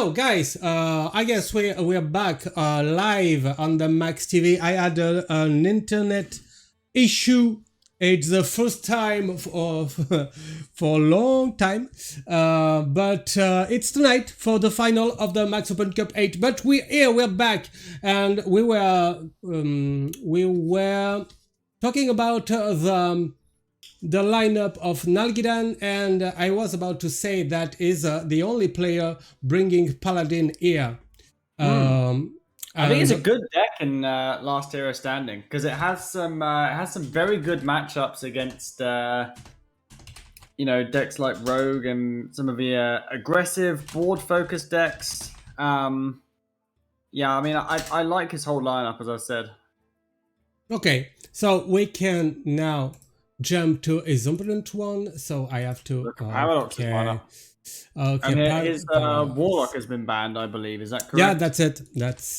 So guys, I guess we're back live on the Max TV. I had an internet issue. It's the first time for for a long time, but it's tonight for the final of the Max Open Cup 8. But we're back, and we were talking about the lineup of Nalguidan, and I was about to say that is the only player bringing Paladin here. I think it's a good deck in Last Hero Standing because it has some very good matchups against decks like Rogue and some of the aggressive board focused decks. Yeah, I mean I like his whole lineup, as I said. Okay, so we can now jump to a Zombulent one. So I have to. Look, Paradox is lineup. Okay, and his Warlock has been banned, I believe. Is that correct? Yeah, that's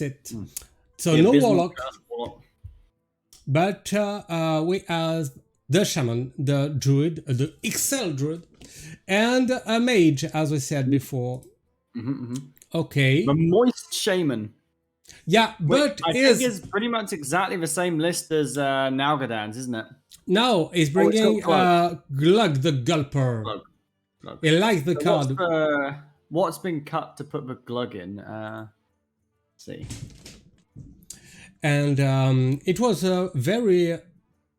it. So no Warlock. But we have the Shaman, the Druid, the XL Druid, and a Mage, as we said before. Okay. The Moist Shaman. Yeah, but I think it's pretty much exactly the same list as Nalguidan's, isn't it? No, he's bringing Glug the Gulper. Glug. He likes the card. What's been cut to put the Glug in? Let's see. And it was very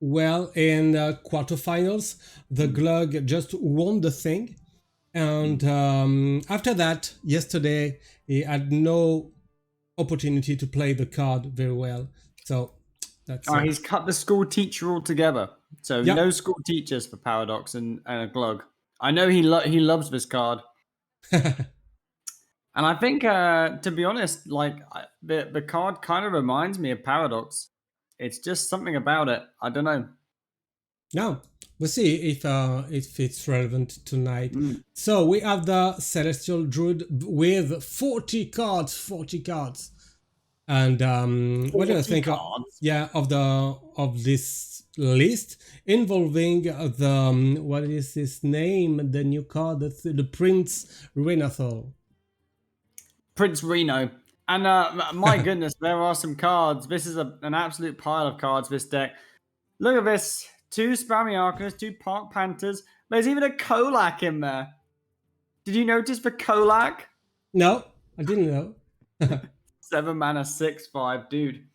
well in quarterfinals. The Glug just won the thing. And after that, yesterday, he had no opportunity to play the card very well. So that's he's cut the school teacher altogether. So no school teachers for Paradox and a Glug. I know he loves this card. And I think, to be honest, like the card kind of reminds me of Paradox. It's just something about it. I don't know. No, we'll see if it's relevant tonight. So we have the Celestial Druid with 40 cards. And what do you think of this list involving the what is his name? The new card, the Prince Renathal. Prince Reno. And my goodness, there are some cards. This is an absolute pile of cards, this deck. Look at this. 2 Spammy Arcanists, 2 Park Panthers. There's even a Kolak in there. Did you notice the Kolak? No, I didn't know. 7 mana, 6/5, dude.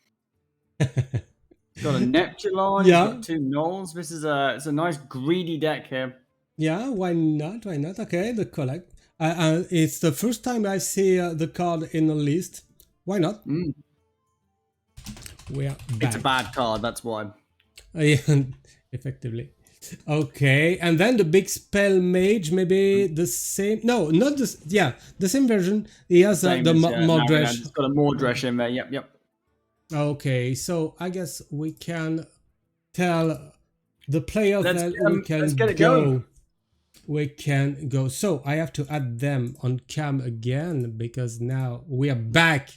Got a Neptulon, got 2 Knolls. This is it's a nice greedy deck here. Yeah, why not? Okay, the collect. It's the first time I see the card in the list. Why not? We're back. It's a bad card, that's why. Effectively. Okay, and then the big spell mage, maybe the same. No, not this. Yeah, the same version. He has the Mordresh. It's got a Mordresh in there. Yep. Okay, so I guess we can tell the players that we can go. We can go. So I have to add them on cam again because now we are back.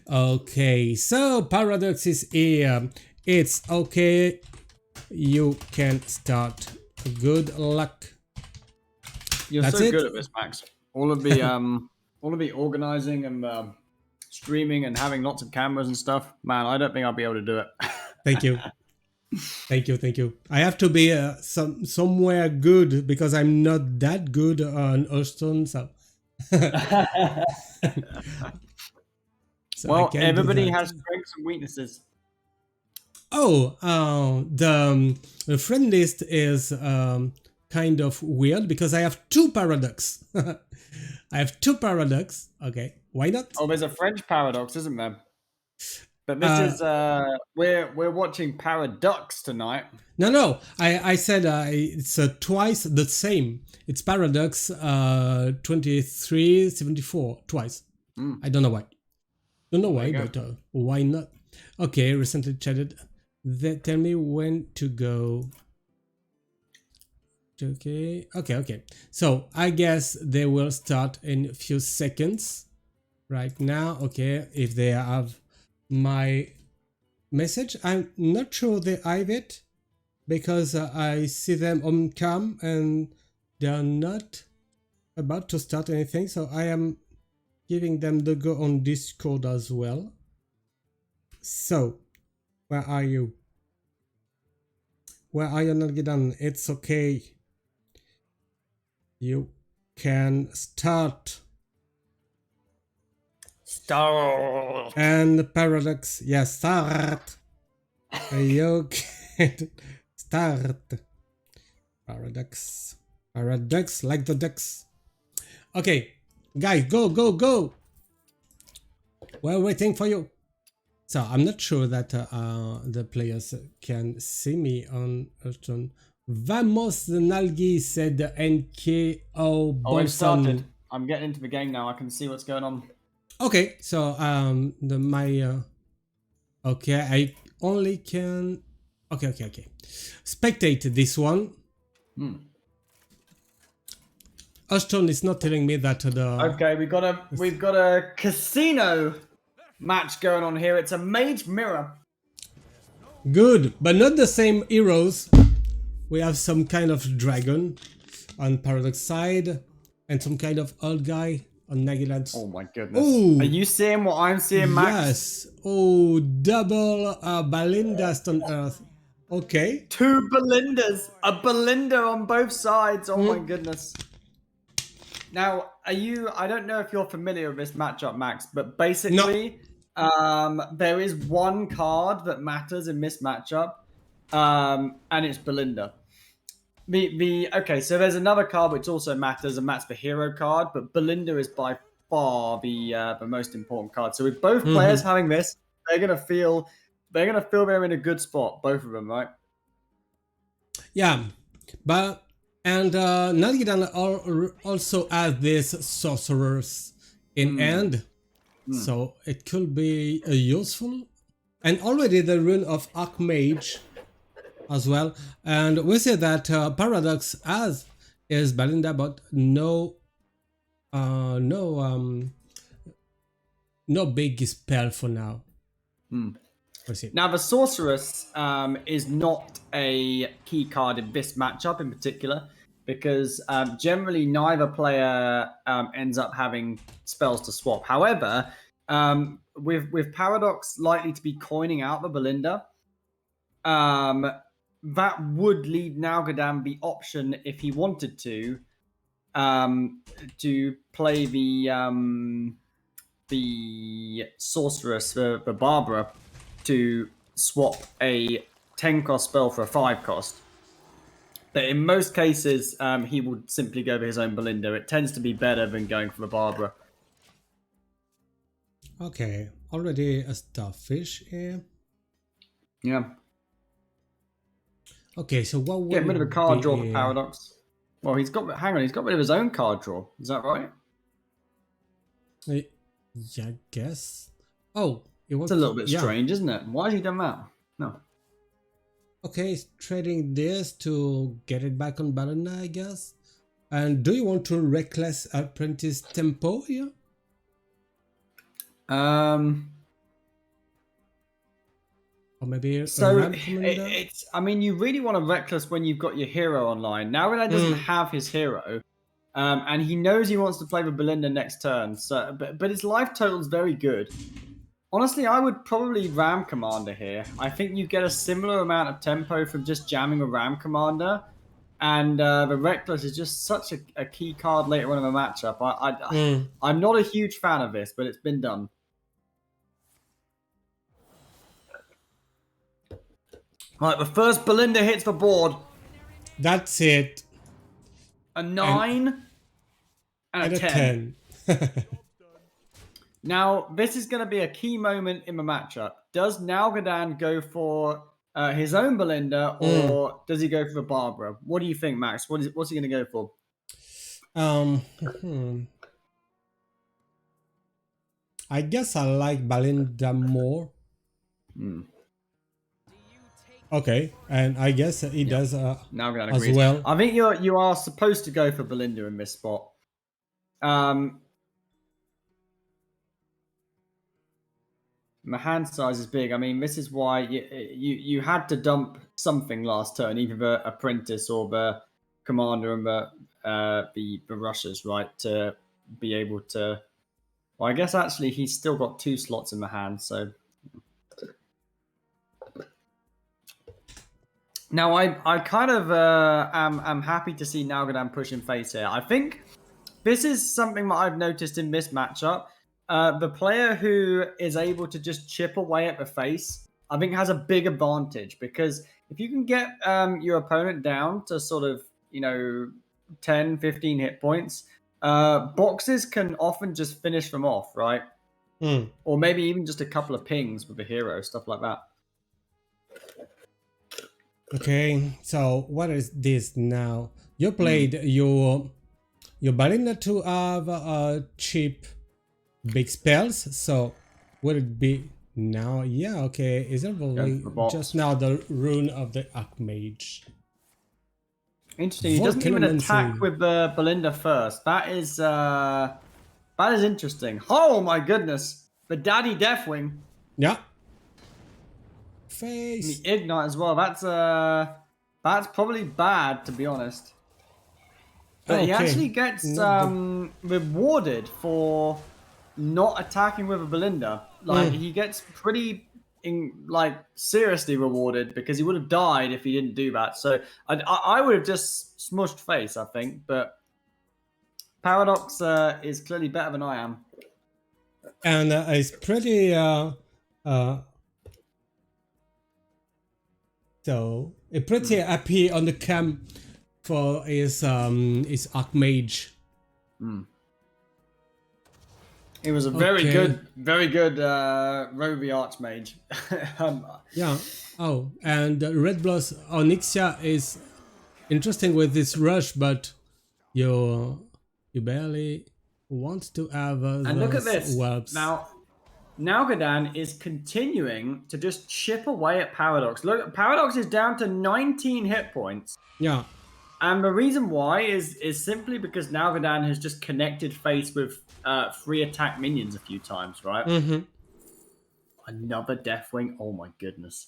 Okay, so Paradox is here. It's okay. You can start. Good luck. You're so good at this, Max. All of the organizing and streaming and having lots of cameras and stuff. Man, I don't think I'll be able to do it. Thank you. Thank you. I have to be somewhere good because I'm not that good on Hearthstone. So. Well, everybody has strengths and weaknesses. The friend list is kind of weird because I have 2 Paraducks. Okay, why not? Oh, there's a French Paradox, isn't there? But this is we're watching Paraducks tonight. No. I said it's twice the same. It's Paradox 2374 twice. I don't know why. But why not? Okay, recently chatted. Tell me when to go. Okay. So I guess they will start in a few seconds. Right now, okay. If they have my message, I'm not sure they have it because I see them on cam and they're not about to start anything, so I am giving them the go on Discord as well. So, where are you? Where are you, Nalguidan? It's okay. You can start. Start. And Paraducks, yeah, start. You can start. Paraducks. Paraducks, like the ducks. Okay, guys, go, go, go. We're waiting for you. So I'm not sure that the players can see me on Hearthstone. Vamos, the Nalgi said NKO Oh, I've Bolson. started. I'm getting into the game now. I can see what's going on. Okay, so okay, I only can okay. Spectate this one. Hearthstone is not telling me that the Okay, we've got a casino match going on here. It's a mage mirror. good, but not the same heroes. We have some kind of dragon on Paradox side and some kind of old guy on Nalguidan's. Oh my goodness. Ooh. Are you seeing what I'm seeing, Max? Yes. Oh, double Belinda on Earth. Okay. 2 Belindas. A Belinda on both sides. Oh my goodness. Now, I don't know if you're familiar with this matchup, Max, but basically, there is one card that matters in this matchup, and it's Belinda. Okay, so there's another card which also matters, and that's the hero card, but Belinda is by far the most important card. So with both players having this, they're gonna feel they're in a good spot, both of them, right? Yeah, but and Nalguidan also has this sorcerers in hand, so it could be useful. And already the rune of Archmage as well. And we say that Paradox has is Belinda, but no big spell for now. Now, the Sorceress is not a key card in this matchup in particular, because generally neither player ends up having spells to swap. However, with Paradox likely to be coining out the Belinda, that would leave Nalguidan the option, if he wanted to play the Sorceress, the Barbara, to swap a 10 cost spell for a 5 cost. But in most cases, he would simply go for his own Belinda. It tends to be better than going for the Barbara. Okay, already a starfish here. Yeah. Okay, so what would get rid of a card draw for Paradox? Well, he's got rid of his own card draw. Is that right? Yeah, I guess. Oh, it's a little bit strange, isn't it? Why has he done that? No. Okay, he's trading this to get it back on Belinda, I guess. And do you want to Reckless Apprentice Tempo here? Or maybe it's. I mean, you really want to Reckless when you've got your hero online. Now that doesn't have his hero, and he knows he wants to play with Belinda next turn. So, but his life total is very good. Honestly, I would probably Ram Commander here. I think you get a similar amount of tempo from just jamming a Ram Commander, and the Reckless is just such a key card later on in the matchup. I'm not a huge fan of this, but it's been done. Right, the first Belinda hits the board. That's it. A 9 and a 10. Now, this is going to be a key moment in the matchup. Does Nalguidan go for his own Belinda, or does he go for the Barbara? What do you think, Max? What's he going to go for? I guess I like Belinda more. Okay, and I guess he does Nalguidan as agrees. well. I think you are supposed to go for Belinda in this spot. My hand size is big. I mean, this is why you had to dump something last turn, either the Apprentice or the Commander the rushes, right, to be able to. Well, I guess actually he's still got 2 slots in the hand, so. Now I kind of am happy to see Nalguidan pushing face here. I think this is something that I've noticed in this matchup. The player who is able to just chip away at the face, I think has a big advantage, because if you can get your opponent down to sort of, 10, 15 hit points, boxes can often just finish them off, right? Or maybe even just a couple of pings with a hero, stuff like that. Okay, so what is this now? You played your ballerina to have cheap big spells, so would it be now? Yeah, okay. Is it just now the rune of the Archmage? Interesting. He doesn't even attack with Belinda first. That is interesting. Oh my goodness, the Daddy Deathwing. Yeah. Face. And the Ignite as well. That's probably bad, to be honest. But he actually gets rewarded for not attacking with a Belinda. Like he gets pretty seriously rewarded, because he would have died if he didn't do that. So I would have just smushed face, I think. But Paradox is clearly better than I am. And it's pretty so pretty happy on the cam for his Archmage. It was a very good Rovi Archmage. Yeah. Oh, and Red Blood's Onyxia is interesting with this rush, but you barely want to have and look at this. Webs. Now, Nalguidan is continuing to just chip away at Paradox. Look, Paradox is down to 19 hit points. Yeah. And the reason why is simply because Nalguidan has just connected face with 3 attack minions a few times, right? Another Deathwing. Oh my goodness.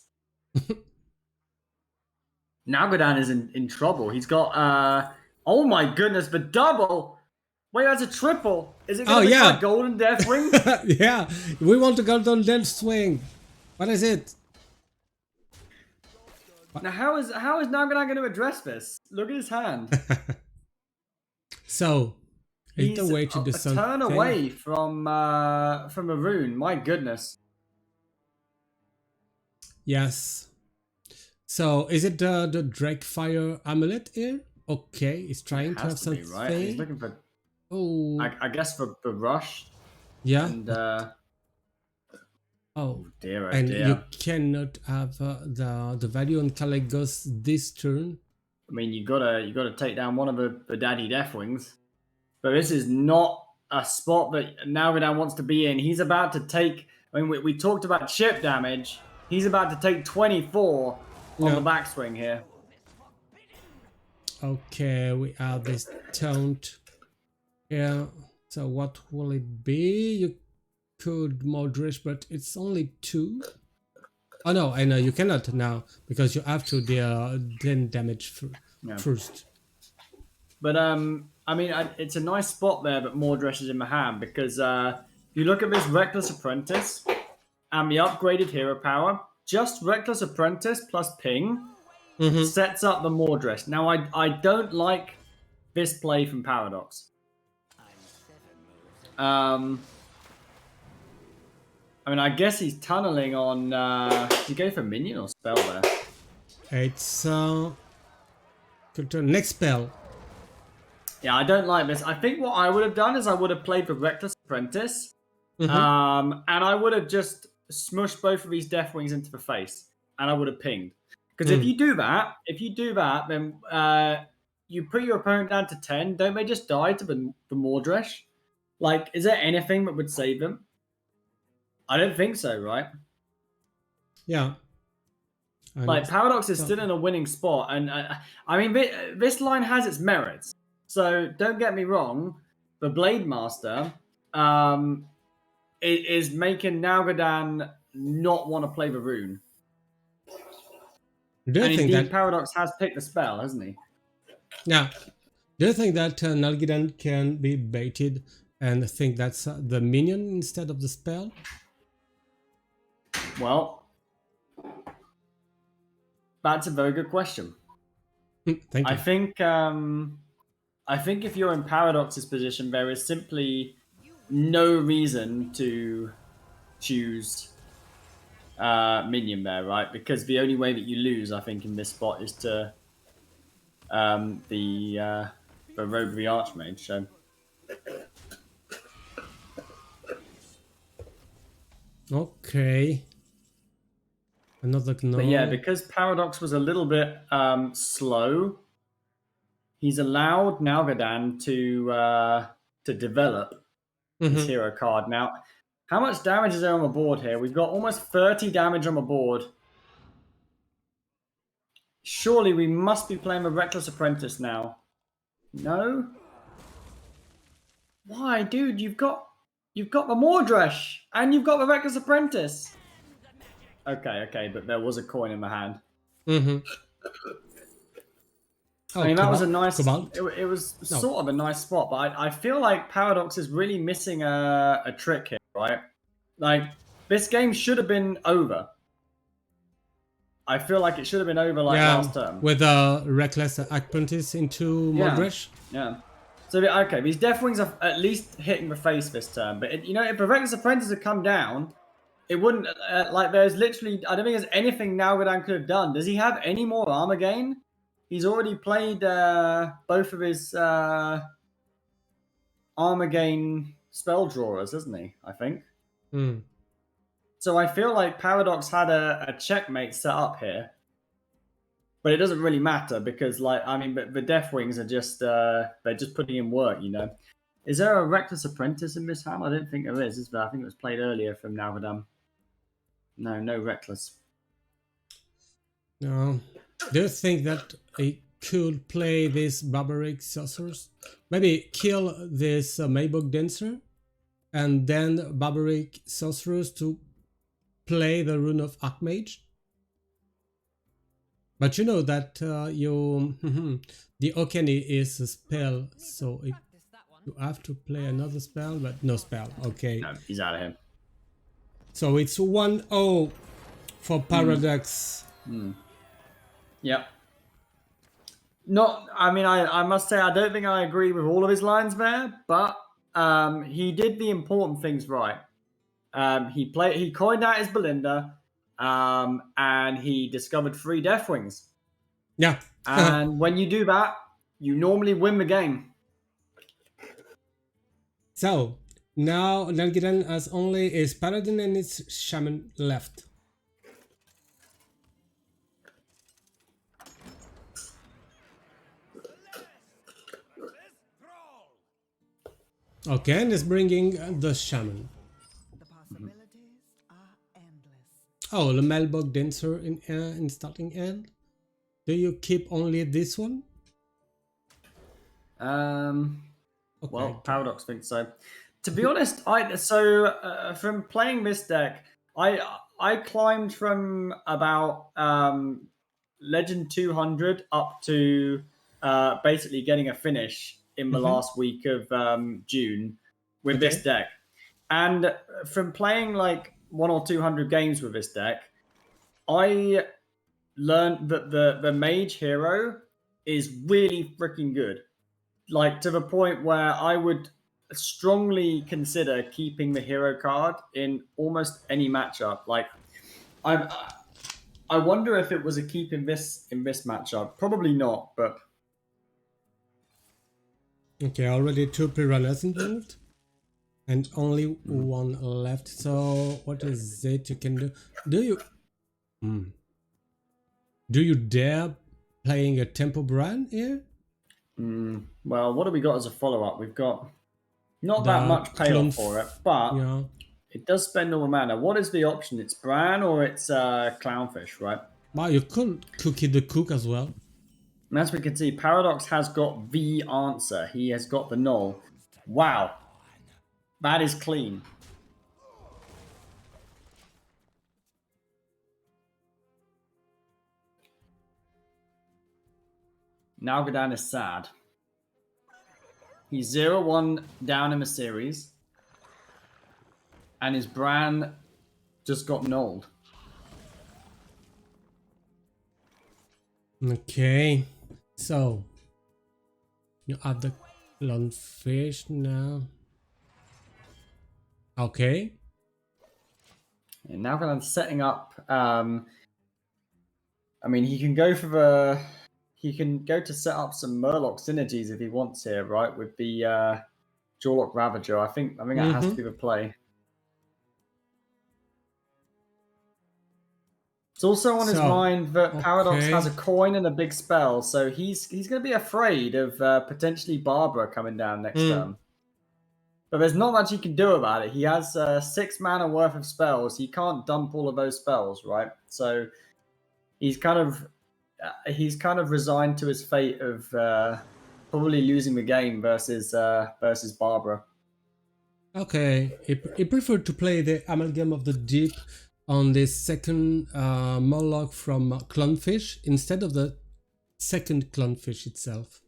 Nalguidan is in trouble. He's got oh my goodness, the double. Wait, that's a triple. Is it going to be a golden Deathwing? Yeah, we want a golden Deathwing. What is it? Now, how is Nalguidan going to address this? Look at his hand. So, he's the way to do something. Turn away from a rune. My goodness. Yes. So, is it the Drakefire amulet here? Okay, he's trying to have something. Right? He's looking for. Oh. I guess for the rush. Yeah. And oh dear, and you cannot have the value on Caligos this turn. I mean, you gotta take down one of the Daddy Deathwings, but this is not a spot that Nalguidan wants to be in. He's about to take. I mean, we talked about chip damage. He's about to take 24 on the backswing here. Okay, we have this taunt. Yeah. So what will it be? You could moderate, but it's only 2. Oh no, I know you cannot now, because you have to then damage first. But I mean, it's a nice spot there, but Mordresh is in my hand, because you look at this Reckless Apprentice and the upgraded hero power. Just Reckless Apprentice plus ping sets up the Mordresh. Now I don't like this play from Paradox. I mean, I guess he's tunneling on. Did he go for minion or spell there? It's next spell. Yeah, I don't like this. I think what I would have done is I would have played the Reckless Apprentice, and I would have just smushed both of these Deathwings into the face, and I would have pinged. Because if you do that, then you put your opponent down to 10. Don't they just die to the Mordresh? Like, is there anything that would save them? I don't think so, right? Yeah. Like, Paradox is still in a winning spot. And, I mean, this line has its merits. So, don't get me wrong. The Blade Master is making Nalguidan not want to play the rune. Do you think indeed, Paradox has picked the spell, hasn't he? Yeah. Do you think that Nalguidan can be baited and think that's the minion instead of the spell? Well, that's a very good question. Thank I you. think I think if you're in Paradox's position, there is simply no reason to choose minion there, right? Because the only way that you lose, I think, in this spot is to the Rogue of the Archmage. So Okay. Another but yeah, gnoll. because Paradox was a little bit slow, he's allowed Nalguidan to develop his Mm-hmm. hero card. Now, how much damage is there on the board here? We've got almost 30 damage on the board. Surely we must be playing the Reckless Apprentice now. No? Why, dude? You've got the Mordresh and you've got the Reckless Apprentice. Okay, but there was a coin in my hand. Mm-hmm. I Oh, mean, that was a nice. Cobalt. It was No. sort of a nice spot, but I feel like Paradox is really missing a trick here, right? Like this game should have been over. I feel like it should have been over like Yeah, last term. with a reckless apprentice into Yeah, Mordresh. yeah. So okay, these Deathwings are at least hitting the face this turn, but you know, if the Reckless Apprentice had come down, it wouldn't like. There's literally, I don't think there's anything Nalguidan could have done. Does he have any more armor gain? He's already played both of his armor gain spell drawers, hasn't he? I think. Hmm. So I feel like Paradox had a checkmate set up here, but it doesn't really matter because, like, I mean, but the Deathwings are just they're just putting in work, you know. Is there a Reckless Apprentice in this hand? I don't think there is there? I think it was played earlier from Nalguidan. No, no Reckless. No. Do you think that he could play this barbaric sorcerers? Maybe kill this Maybog Dancer and then barbaric sorcerers to play the rune of Archmage? But you know that the Okeni is a spell, so you have to play another spell, but no spell. Okay. No, he's out of here. So it's 1-0 for Paraducks. Yep. Not, I mean, I must say, I don't think I agree with all of his lines there, but he did the important things right. He coined out his Belinda, and he discovered 3 Deathwings. Yeah. And when you do that, you normally win the game. So now Nalgidan has only his paladin and his shaman left. Okay, and is bringing the shaman. The possibilities are endless. Oh, the Melbog Dancer in starting end. Do you keep only this one? Okay. Well, Paradox thinks so. To be honest, from playing this deck, I climbed from about Legend 200 up to basically getting a finish in the last week of June with this deck, and from playing like 100 or 200 games with this deck, I learned that the mage hero is really freaking good, like to the point where I would strongly consider keeping the hero card in almost any matchup. Like I wonder if it was a keep in this matchup. Probably not, but Okay, already 2 piranhas involved and only 1 left. So what is it you can do? Do you dare playing a Tempo Bran here? well, what do we got as a follow-up? We've got not that much payoff for it, but yeah. It does spend all the mana. What is the option? It's Bran or it's Clownfish, right? Well, you could Cookie the Cook as well. And as we can see, Paradox has got the answer. He has got the null. Wow. That is clean. Nalguidan is sad. He's 0-1 down in the series. And his Bran just got nulled. Okay, so you have the clownfish now. Okay. And now I'm setting up. I mean, he can go for the. He can go to set up some Murloc synergies if he wants here, right? With the Jawlock Ravager. I think that has to be the play. It's also on his mind that Paradox has a coin and a big spell, so he's going to be afraid of potentially Barbara coming down next turn. But there's not much he can do about it. He has 6 mana worth of spells. He can't dump all of those spells, right? So he's kind of resigned to his fate of probably losing the game versus Barbara. Okay, he preferred to play the Amalgam of the Deep on this second Murloc from Clownfish instead of the second Clownfish itself.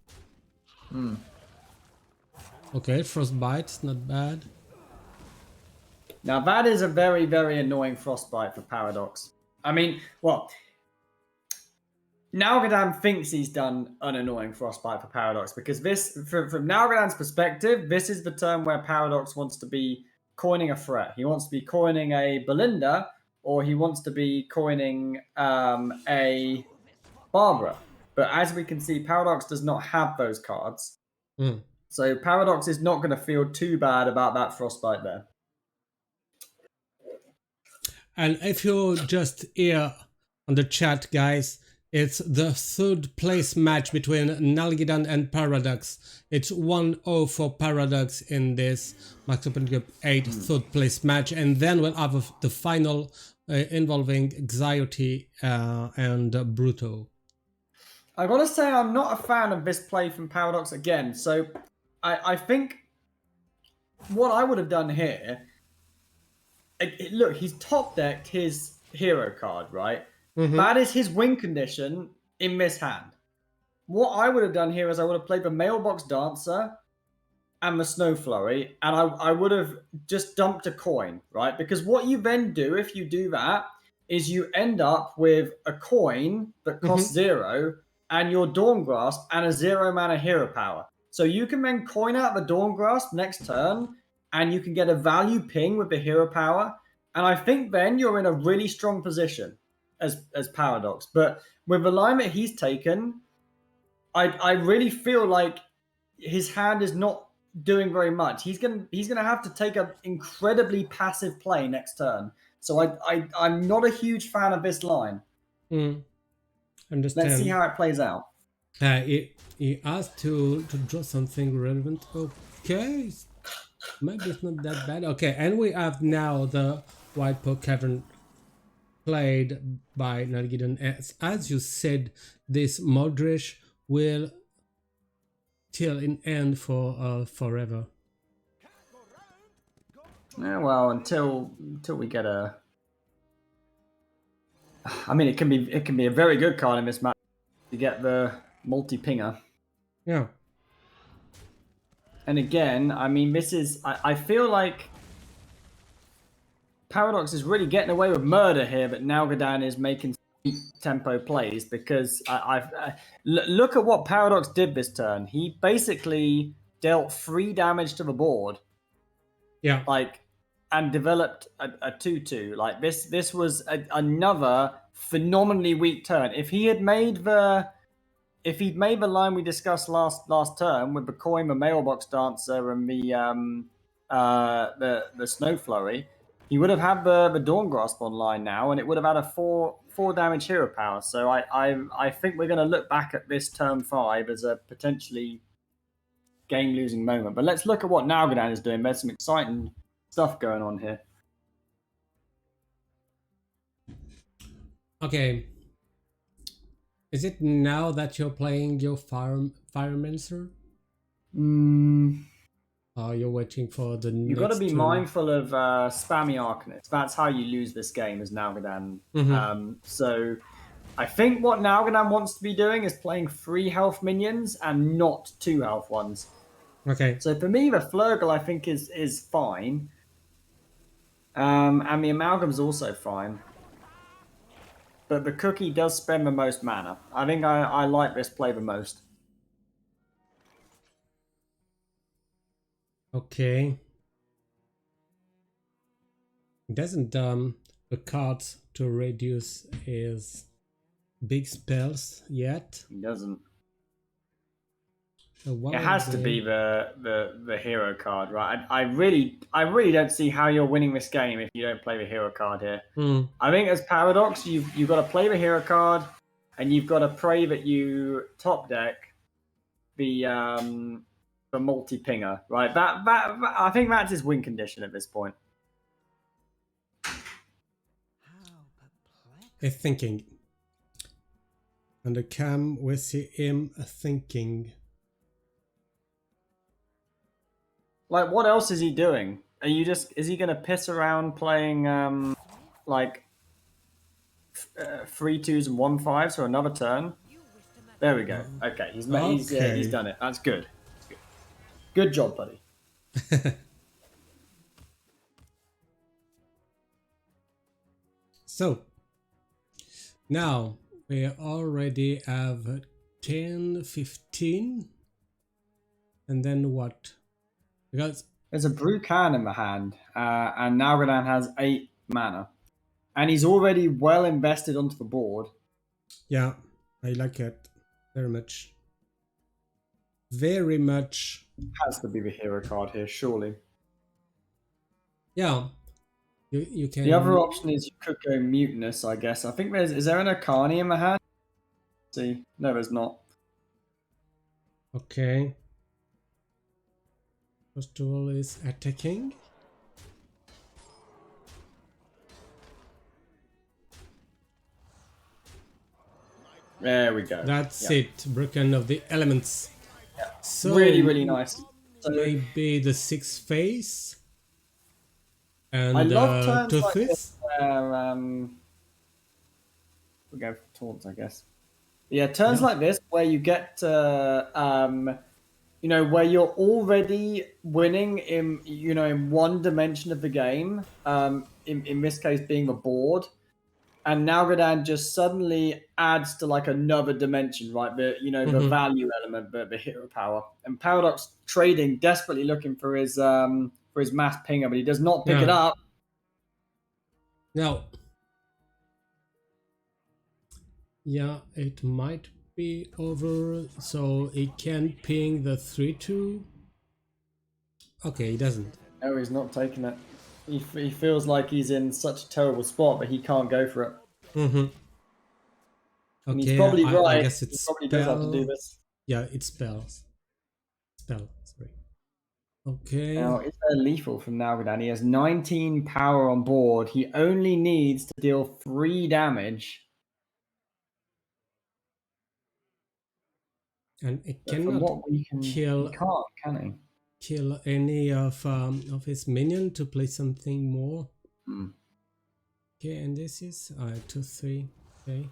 Okay, Frostbite, not bad. Now that is a very, very annoying Frostbite for Paradox. I mean, well, Nalguidan thinks he's done an annoying Frostbite for Paradox because this, from Nalguidan's perspective, this is the turn where Paradox wants to be coining a threat. He wants to be coining a Belinda, or he wants to be coining a Barbara. But as we can see, Paradox does not have those cards. So Paradox is not going to feel too bad about that Frostbite there. And if you're just here on the chat, guys, it's the third place match between Nalguidan and Paraducks. It's 1-0 for Paraducks in this Max Open Cup 8 third place match. And then we'll have the final involving XiaoT and BruTo. I gotta say, I'm not a fan of this play from Paradox again. So I think what I would have done here, look, he's top decked his hero card, right? That is his win condition in this hand. What I would have done here is I would have played the Mailbox Dancer and the Snow Flurry, and I would have just dumped a coin, right? Because what you then do, if you do that, is you end up with a coin that costs 0 and your Dawn Grasp and a 0 mana hero power. So you can then coin out the Dawn Grasp next turn, and you can get a value ping with the hero power. And I think then you're in a really strong position as Paradox. But with the line that he's taken, I really feel like his hand is not doing very much. He's gonna have to take an incredibly passive play next turn. So I'm not a huge fan of this line. Understand. Let's see how it plays out. He asked to draw something relevant. Okay, maybe it's not that bad. Okay, and we have now the White Pearl Cavern played by Nalguidan. As you said, this Modrish will till in end for forever. Yeah, well, until we get a. I mean, it can be a very good card in this match to get the multi-pinger. Yeah. And again, I mean, this is. I feel like Paradox is really getting away with murder here, but Nalguidan is making tempo plays because look at what Paradox did this turn. He basically dealt 3 damage to the board. Yeah. And developed a 2/2. Like this was another phenomenally weak turn. If he'd made the line we discussed last turn with the coin, the Mailbox Dancer, and the Snow Flurry, he would have had the Dawn Grasp online now, and it would have had a 4 damage hero power. So I think we're going to look back at this turn 5 as a potentially game-losing moment. But let's look at what Nalguidan is doing. There's some exciting stuff going on here. Okay. Is it now that you're playing your Firemancer? You're waiting for the You've got to be mindful of spammy Arcanists. That's how you lose this game as Nalguidan. So I think what Nalguidan wants to be doing is playing 3 health minions and not 2 health ones. Okay. So for me, the Flurgle I think is fine. And the Amalgam's also fine. But the Cookie does spend the most mana. I think I like this play the most. Okay. Doesn't the cards to reduce his big spells yet? He doesn't. So what It would has to be the hero card, right? I really don't see how you're winning this game if you don't play the hero card here. I think as Paradox, you've got to play the hero card, and you've got to pray that you top deck the multi pinger, right? That I think that's his win condition at this point. He's thinking. On the cam, we see him thinking. Like, what else is he doing? Is he going to piss around playing like 3-2s and 1-5s for another turn? There we go. Okay, he's done it. That's good. Good job, buddy. So now we already have 10, 15, and then what? Because there's a Brucan in the hand, and Nalguidan has 8 mana, and he's already well invested onto the board. Yeah, I like it very much. Very much. Has to be the hero card here, surely. Yeah, you can. The other option is you could go Mutinous, I guess. I think is there an Akani in the hand? See, no, there's not. Okay. First of all is attacking. There we go. That's it. Broken of the elements. Yeah. So really nice. So maybe the 6 phase and I love turns tooth like fist. this where we'll go for taunts, I guess. Yeah, turns like this where you get you know, where you're already winning in, you know, in one dimension of the game, in this case being the board, and Nalguidan just suddenly adds to like another dimension, right? The, you know, the value element, the hero power. And Paradox trading, desperately looking for his mass pinger, but he does not pick it up. Now, yeah, it might be over, so he can ping the 3-2. Okay, he doesn't. No, he's not taking it. He feels like he's in such a terrible spot, but he can't go for it. Okay, and he's probably right. I guess it's he probably does have to do this. Yeah, it's spells. Sorry. Okay. Now, is there lethal from Nalguidan? He has 19 power on board. He only needs to deal 3 damage. And it cannot kill. He can't, can he? Kill any of his minion to play something more. Okay, and this is 2-3. Okay.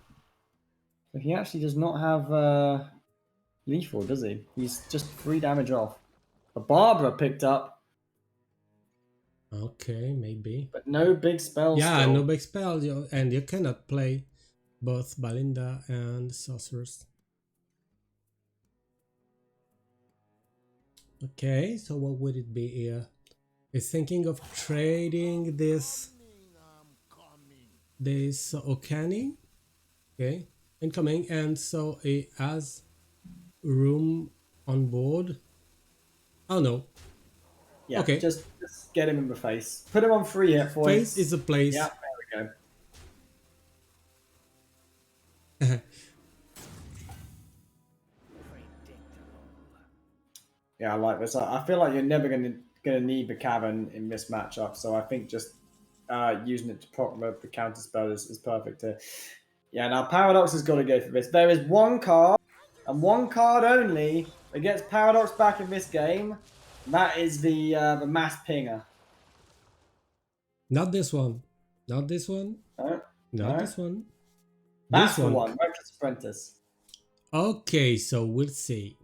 So he actually does not have lethal, does he? He's just 3 damage off. A Barbara picked up. Okay, maybe. But no big spells. Yeah, still. no big spell, and you cannot play both Balinda and Sorceress. Okay, so what would it be here? He's thinking of trading this Okani. Okay, incoming, and so he has room on board. Oh no. Yeah, okay. Just get him in the face. Put him on 3 hit points. Face is a place. Yeah, there we go. Yeah, I like this. I feel like you're never gonna need the cavern in this matchup, so I think just using it to proc the counter spell is perfect here. Yeah, now Paradox has got to go for this. There is one card, and one card only, that gets Paradox back in this game. That is the mass pinger. Not this one. Not this one. No. Not this one. That's the one. Reckless Apprentice. Okay, so we'll see.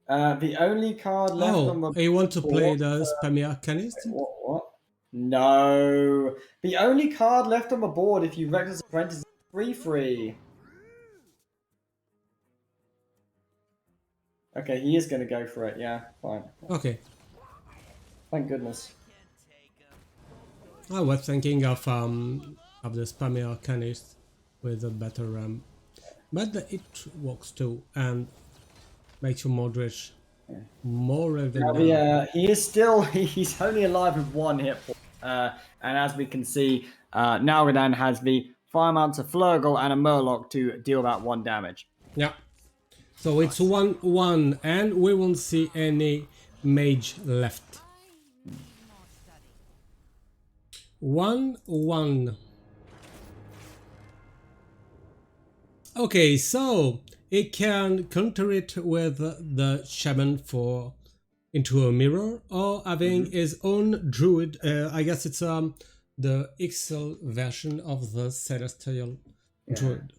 The only card left on the you want to play board. the Spammy Arcanist? What? No. The only card left on the board if you Reckless Apprentice is 3/3. Okay, he is going to go for it. Yeah, fine. Okay. Thank goodness. I was thinking of the Spammy Arcanist with a better but it works too and makes you more rich, more relevant. He is still he's only alive with 1 hit point. And as we can see, Nalguidan has the Fire Mounts, a Flurgle, and a Murloc to deal that 1 damage. Yeah. So it's 1-1, and we won't see any mage left. 1-1. Okay, so it can counter it with the shaman into a mirror, or having his own druid. I guess it's the XL version of the celestial druid.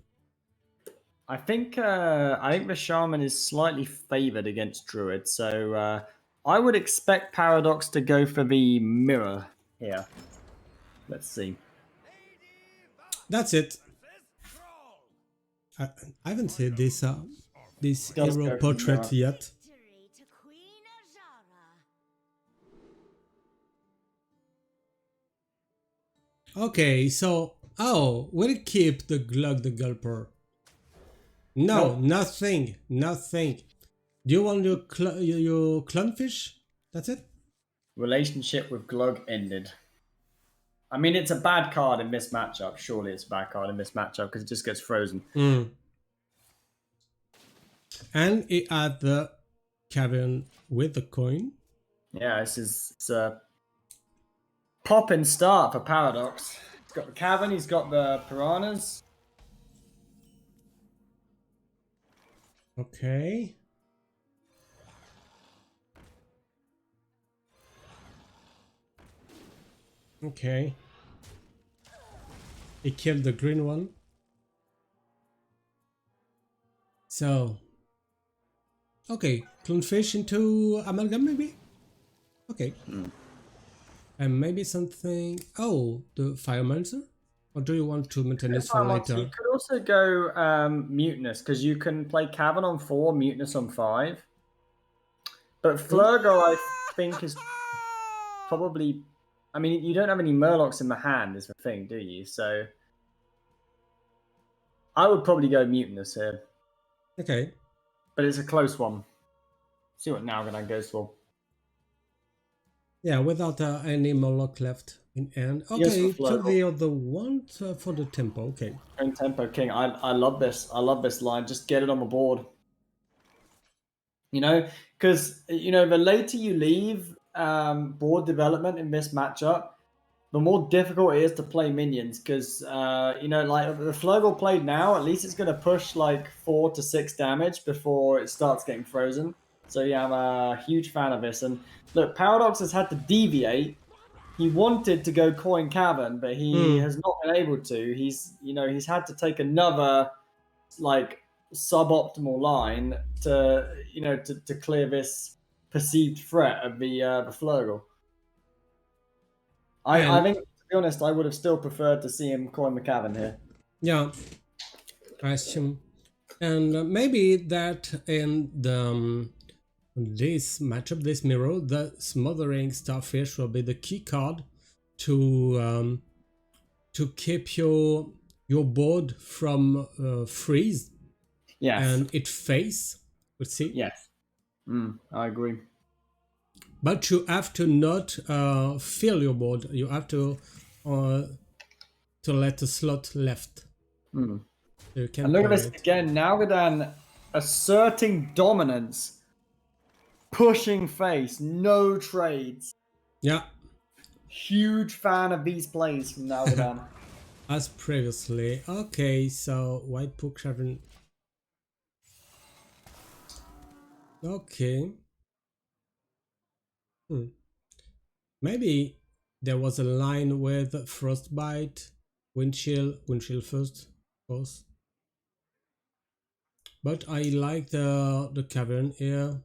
I think the shaman is slightly favored against druid, so I would expect Paradox to go for the mirror here. Let's see. That's it. I haven't seen this hero portrait yet. Okay, so we'll keep the Glug the Gulper. No, nothing. Do you want your clownfish? That's it? Relationship with Glug ended. I mean, it's a bad card in this matchup. Surely it's a bad card in this matchup because it just gets frozen. And it had the cavern with the coin. Yeah, it's a popping start for Paradox. He's got the cavern, he's got the piranhas. Okay. Okay. He killed the green one. So. Okay. Clownfish into amalgam maybe? Okay. And maybe something. Oh, the fire monster? Or do you want to maintain this for later? You could also go Mutinous, because you can play Cavern on 4, Mutinous on 5. But Flurgle, I think, is probably... I mean, you don't have any Murlocs in the hand, is the thing, do you? So... I would probably go Mutinous here. Okay. But it's a close one. See what Nalguidan goes for. Yeah, without any Murloc left in end. Okay, to the other one for the tempo. Okay. Going tempo king. I love this. I love this line. Just get it on the board. You know, because the later you leave board development in this matchup, the more difficult it is to play minions. Because like the Flurgle played now, at least it's going to push like 4 to 6 damage before it starts getting frozen. So yeah, I'm a huge fan of this. And look, Paradox has had to deviate. He wanted to go Coin Cavern, but he has not been able to. He's had to take another like suboptimal line to clear this perceived threat of the Flurgle. I think, to be honest, I would have still preferred to see him Coin the Cavern here. Yeah, I assume, and maybe that in the this matchup, this mirror, the Smothering Starfish will be the key card to keep your board from freeze. Yes. And it face. We'll see. Yes. I agree. But you have to not fill your board. You have to let a slot left. So you can and look at this again. Nalguidan asserting dominance. Pushing face, no trades. Yeah. Huge fan of these plays from Nalguidan. As previously. Okay, so White Pook Sharon. Okay. Maybe there was a line with Frostbite, Windchill first, of course. But I like the cavern here.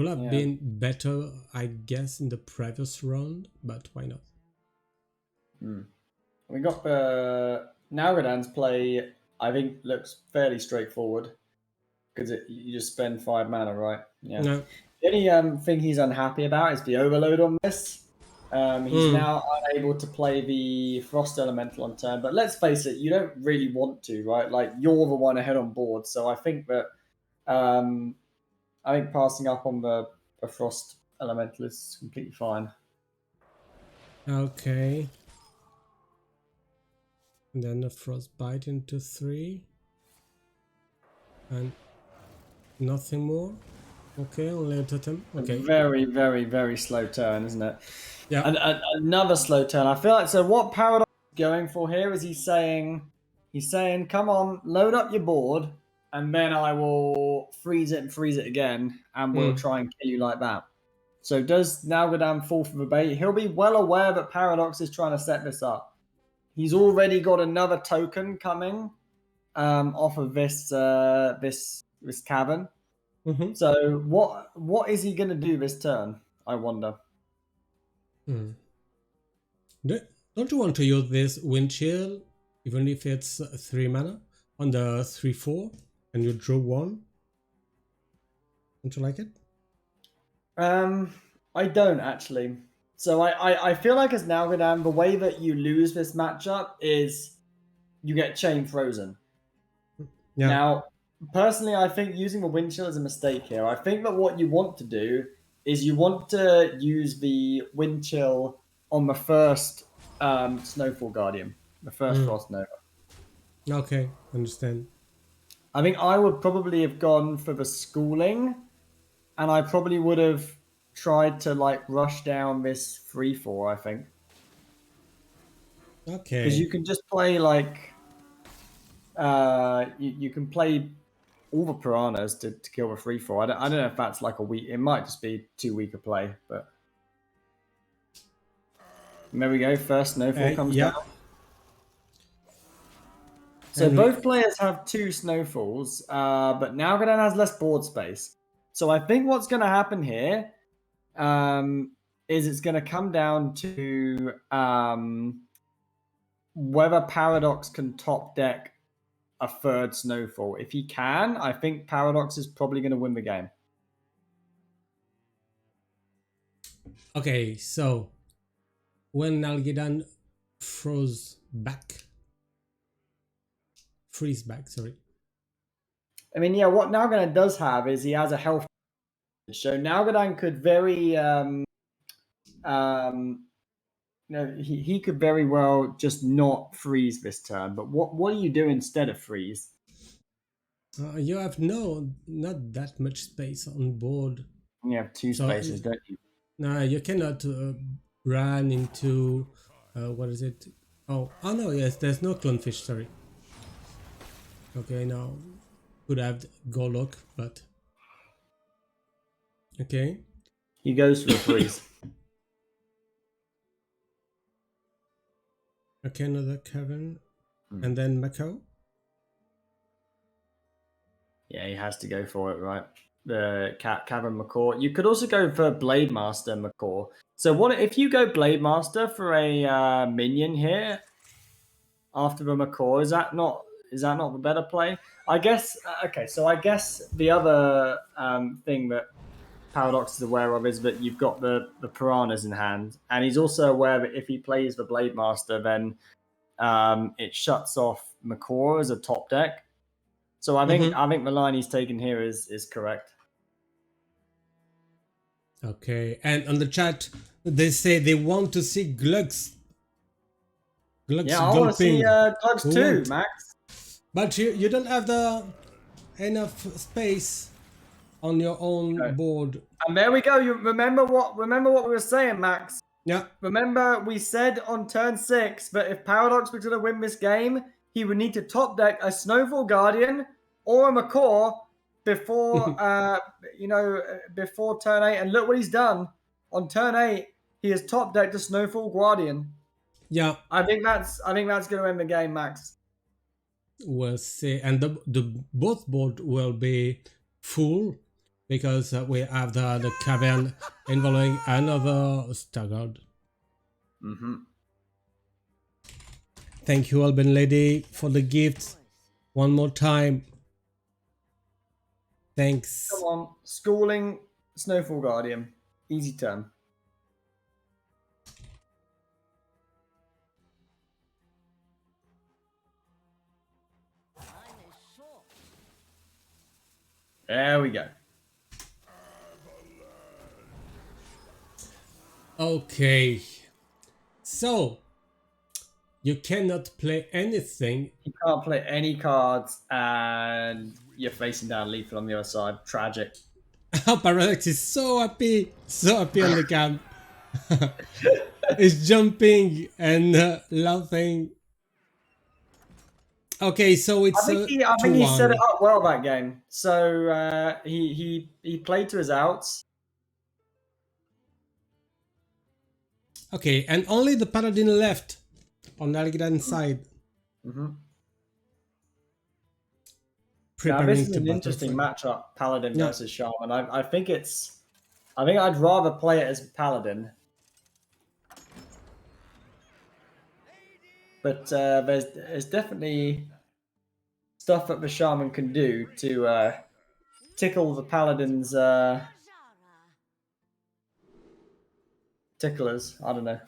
Would have been better, I guess, in the previous round, but why not? We got Nalguidan's play, I think, looks fairly straightforward because you just spend 5 mana, right? Yeah. No. The only thing he's unhappy about is the overload on this. He's now unable to play the Frost Elemental on turn, but let's face it, you don't really want to, right? Like, you're the one ahead on board, so I think that I think passing up on the Frost Elemental is completely fine. Okay. And then the Frostbite into 3. And nothing more. Okay, only a totem. Okay. Very, very, very slow turn, isn't it? Yeah. And another slow turn. I feel like, so what Paradox is going for here is he's saying, come on, load up your board, and then I will freeze it and freeze it again, and we'll try and kill you like that. So does Nalguidan fall for the bait? He'll be well aware that Paradox is trying to set this up. He's already got another token coming off of this cavern. Mm-hmm. So what is he going to do this turn? I wonder. Don't you want to use this Wind Chill, even if it's 3 mana, on the 3/4, and you draw 1? Don't you like it? I don't actually. So I feel like as Nalguidan, the way that you lose this matchup is you get chain frozen. Yeah. Now, personally, I think using the Wind Chill is a mistake here. I think that what you want to do is you want to use the Wind Chill on the first Snowfall Guardian, the first Frost Nova. Okay, understand. I think I would probably have gone for the schooling, and I probably would have tried to like rush down this 3/4, I think. Okay. Because you can just play like you can play all the piranhas to kill the 3/4. I don't know if that's like a weak. It might just be too weak a play, but and there we go. First Snowfall comes down. So both players have 2 Snowfalls, but Nalguidan has less board space. So I think what's going to happen here is it's going to come down to whether Paradox can top deck a 3rd Snowfall. If he can, I think Paradox is probably going to win the game. Okay, so when Nalguidan freeze back, sorry. I mean, yeah, what Nalguidan does have is he has a health. So Nalguidan could very, he could very well just not freeze this turn. But what do you do instead of freeze? You have not that much space on board. You have 2 spaces, don't you? No, you cannot run into what is it? Oh no, yes, there's no clonefish. Sorry. Okay, now could have Golok, but okay. He goes for the freeze. Okay, another cavern, and then Mako. Yeah, he has to go for it, right? The Cavern Macaw. You could also go for Blade Master Macaw. So what if you go Blade Master for a minion here after the Macaw? Is that not the better play? I guess. Okay, so I guess the other thing that Paradox is aware of is that you've got the piranhas in hand, and he's also aware that if he plays the Blade Master, then it shuts off Macaw as a top deck. So I think the line he's taken here is correct. Okay, and on the chat they say they want to see Glugs. Yeah, I want to see Glugs too, Max. But you don't have enough space on your own board. And there we go. You remember what we were saying, Max? Yeah. Remember we said on turn 6 that if Paradox was going to win this game, he would need to top deck a Snowfall Guardian or a Macaw before before turn 8. And look what he's done. On turn 8, he has top decked a Snowfall Guardian. Yeah. I think that's going to end the game, Max. We'll see. And the both board will be full because we have the cavern involving another staggered. Thank you, Alban Lady, for the gift. One more time. Thanks. Come on, schooling Snowfall Guardian, easy turn. There we go. Okay. So, you cannot play anything. You can't play any cards, and you're facing down lethal on the other side. Tragic. Paraducks is so happy on the camp. He's jumping and laughing. Okay, so it's I think he set it up well that game. So he played to his outs. Okay, and only the Paladin left on Nalguidan side. Now this is an interesting matchup, Paladin versus Shaman. I think I'd rather play it as Paladin. But there's definitely stuff that the Shaman can do to tickle the Paladin's ticklers. I don't know.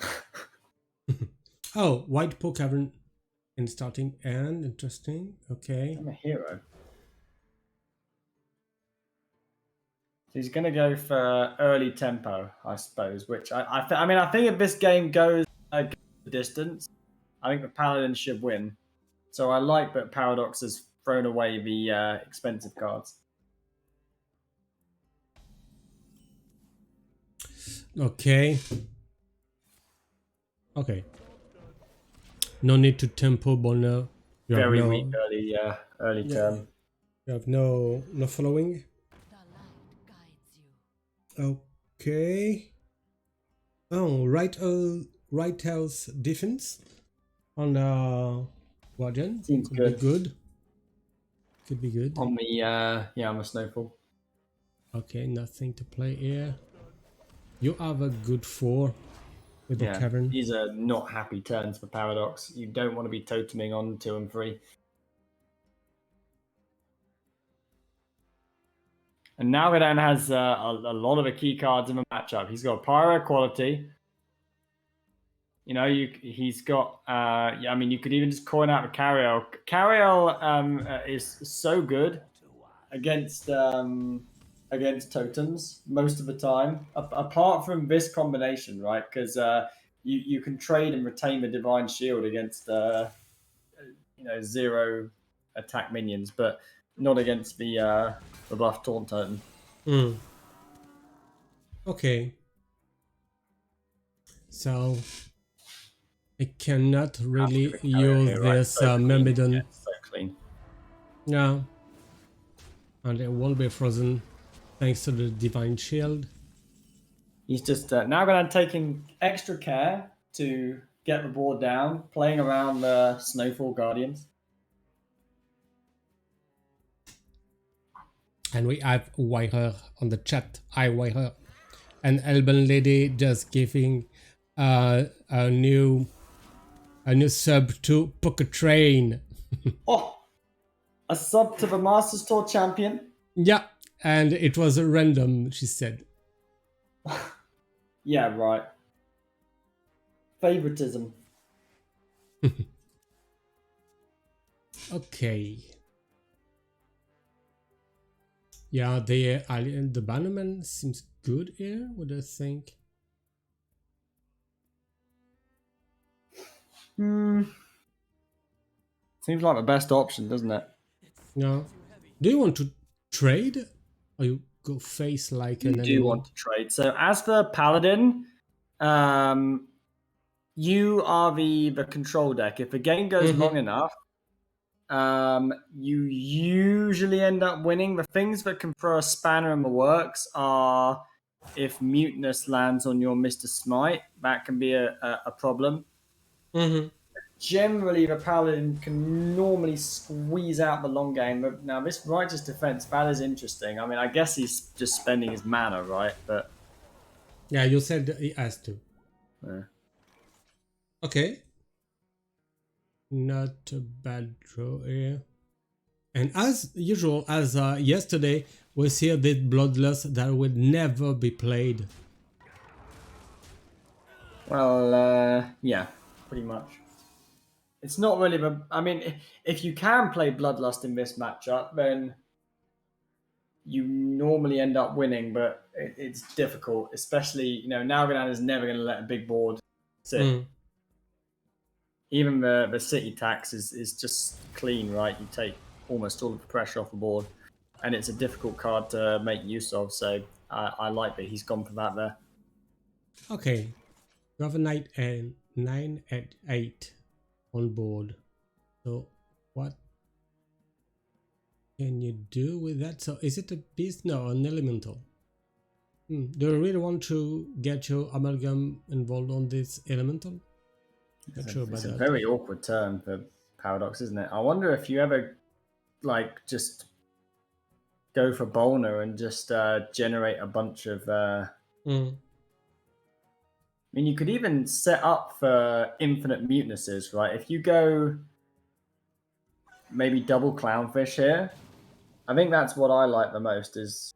Oh, White Poke Cavern in starting and interesting. Okay. I'm a hero. He's going to go for early tempo, I suppose. Which I think if this game goes the distance, I think the Paladin should win. So I like that Paradox has thrown away the expensive cards. Okay. Okay. No need to tempo, Bonner. Very weak early turn. You have no following. Okay. Oh, right house defense on Guardian. Seems Could be good. Could be good. On the on the Snowfall. Okay, nothing to play here. You have a good 4 with the cavern. These are not happy turns for Paradox. You don't want to be toteming on 2 and 3. And Nalguidan has a lot of the key cards in the matchup. He's got Pyro Quality. You know, he's got. You could even just coin out the Cariel. Cariel is so good against totems most of the time, apart from this combination, right? Because you can trade and retain the Divine Shield against 0 attack minions, but not against the buff Taunt Totem. Okay. So I cannot really use this Myrmidon. So clean. No. And it won't be frozen thanks to the Divine Shield. He's just now going to taking extra care to get the board down, playing around the Snowfall Guardians. And we have Wire on the chat. Hi, Wire. And Alban Lady just giving a new sub to Pocket Train. Oh, a sub to the Masters Tour champion? Yeah, and it was a random, she said. Yeah, right. Favoritism. Okay. Yeah, the Bannerman seems good here. What do you think? Seems like the best option, doesn't it? No. Do you want to trade? Or you go face like an enemy? You do want to trade. So as for Paladin, you are the control deck. If the game goes long enough, you usually end up winning. The things that can throw a spanner in the works are if Mutinous lands on your Mr. Smite, that can be a problem. generally the Paladin can normally squeeze out the long game. But now this Righteous Defense, that is interesting. I mean, I guess he's just spending his mana, right? But Yeah, you said he has to. yeah. Okay. Not a bad draw here. And as usual, as yesterday, we see this Bloodlust that will never be played. Well, yeah, pretty much. It's not really the. I mean, if you can play Bloodlust in this matchup, then you normally end up winning, but it's difficult, especially, Nalguidan is never going to let a big board sit. Even the city tax is just clean, right? You take almost all of the pressure off the board, and it's a difficult card to make use of, so I like that he's gone for that there. Okay, you have a knight and 9 and 8 on board. So what can you do with that? So is it a beast? No, an elemental. Do you really want to get your amalgam involved on this elemental? Not sure about It's that. a very awkward turn for Paradox, isn't it? I wonder if you ever just go for Bolner and just generate a bunch of. I mean, you could even set up for infinite mutinesses, right? If you go maybe double Clownfish here, I think that's what I like the most is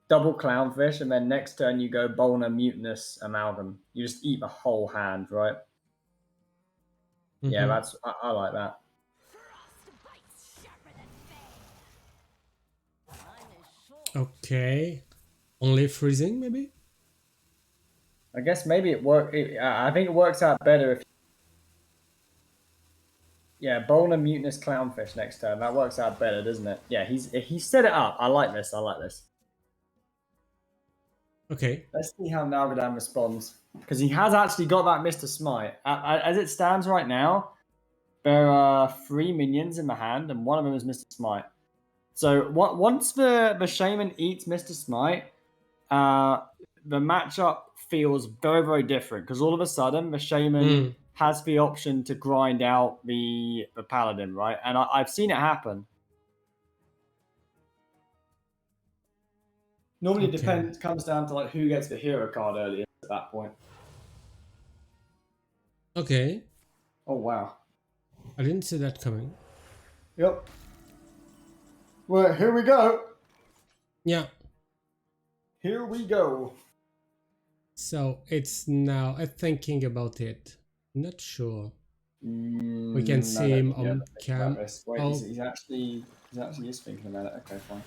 double Clownfish, and then next turn you go Bolner Mutinous Amalgam. You just eat the whole hand, right? Yeah, I like that. Okay. Only freezing, maybe? I guess maybe it work. I think it works out better if. Yeah, Bolner Mutinous Clownfish next turn. That works out better, doesn't it? Yeah, he set it up. I like this. I like this. Okay. Let's see how Nalguidan responds, because he has actually got that Mr. Smite. As it stands right now, there are 3 minions in the hand, and one of them is Mr. Smite. So once the Shaman eats Mr. Smite, the matchup feels very, very different, because all of a sudden the Shaman has the option to grind out the Paladin, right? And I've seen it happen. Normally it comes down to who gets the hero card earlier at that point. Okay. Oh, wow. I didn't see that coming. Yep. Well, here we go. Yeah. Here we go. So it's now thinking about it. Not sure. We can see him on cam. Wait, he's actually is thinking about it. Okay, fine.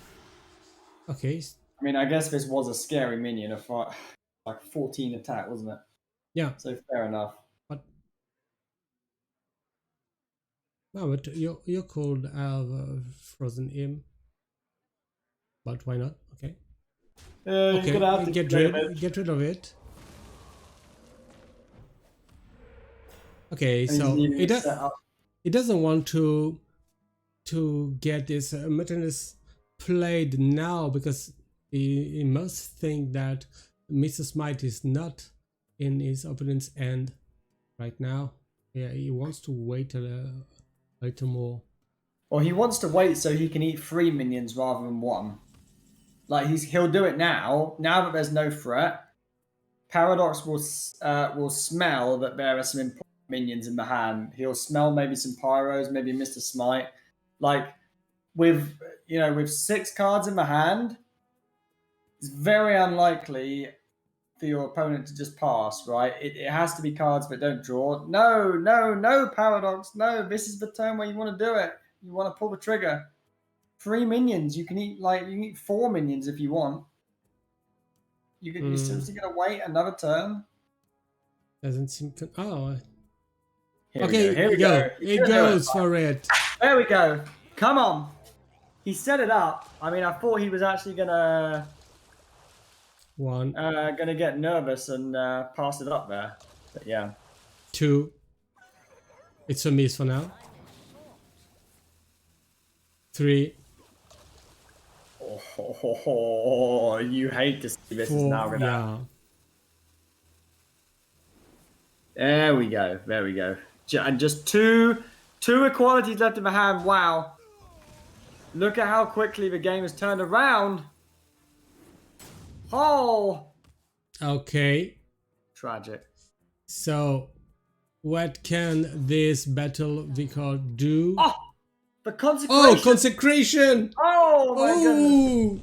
Okay. I mean, I guess this was a scary minion of 14 attack, wasn't it? Yeah. So fair enough. But no, but you could have frozen him. But why not? Okay. Okay. Get rid of it. Okay, so it doesn't want to get this Mutinous played now, because he must think that Mr. Smite is not in his opponent's end right now. Yeah, he wants to wait a little more. Well, he wants to wait so he can eat 3 minions rather than 1. He'll do it now. Now that there's no threat, Paradox will smell that there are some important minions in the hand. He'll smell maybe some Pyros, maybe Mr. Smite. With 6 cards in the hand, it's very unlikely for your opponent to just pass, right? It has to be cards that don't draw. No, Paradox. No, this is the turn where you want to do it. You want to pull the trigger. 3 minions. You can eat 4 minions if you want. You're seriously going to wait another turn? Doesn't seem to... Oh. Here we go. He goes for it. There we go. Come on. He set it up. I mean, I thought he was actually gonna get nervous and pass it up there. But yeah. 2. It's a miss for now. 3. Oh, you hate to see this 4, is now gonna. Yeah. There we go. There we go. And just two equalities left in my hand. Wow. Look at how quickly the game has turned around. Oh. Okay. Tragic. So, what can this battle record do? Oh, the consecration. Oh, consecration! Oh my goodness.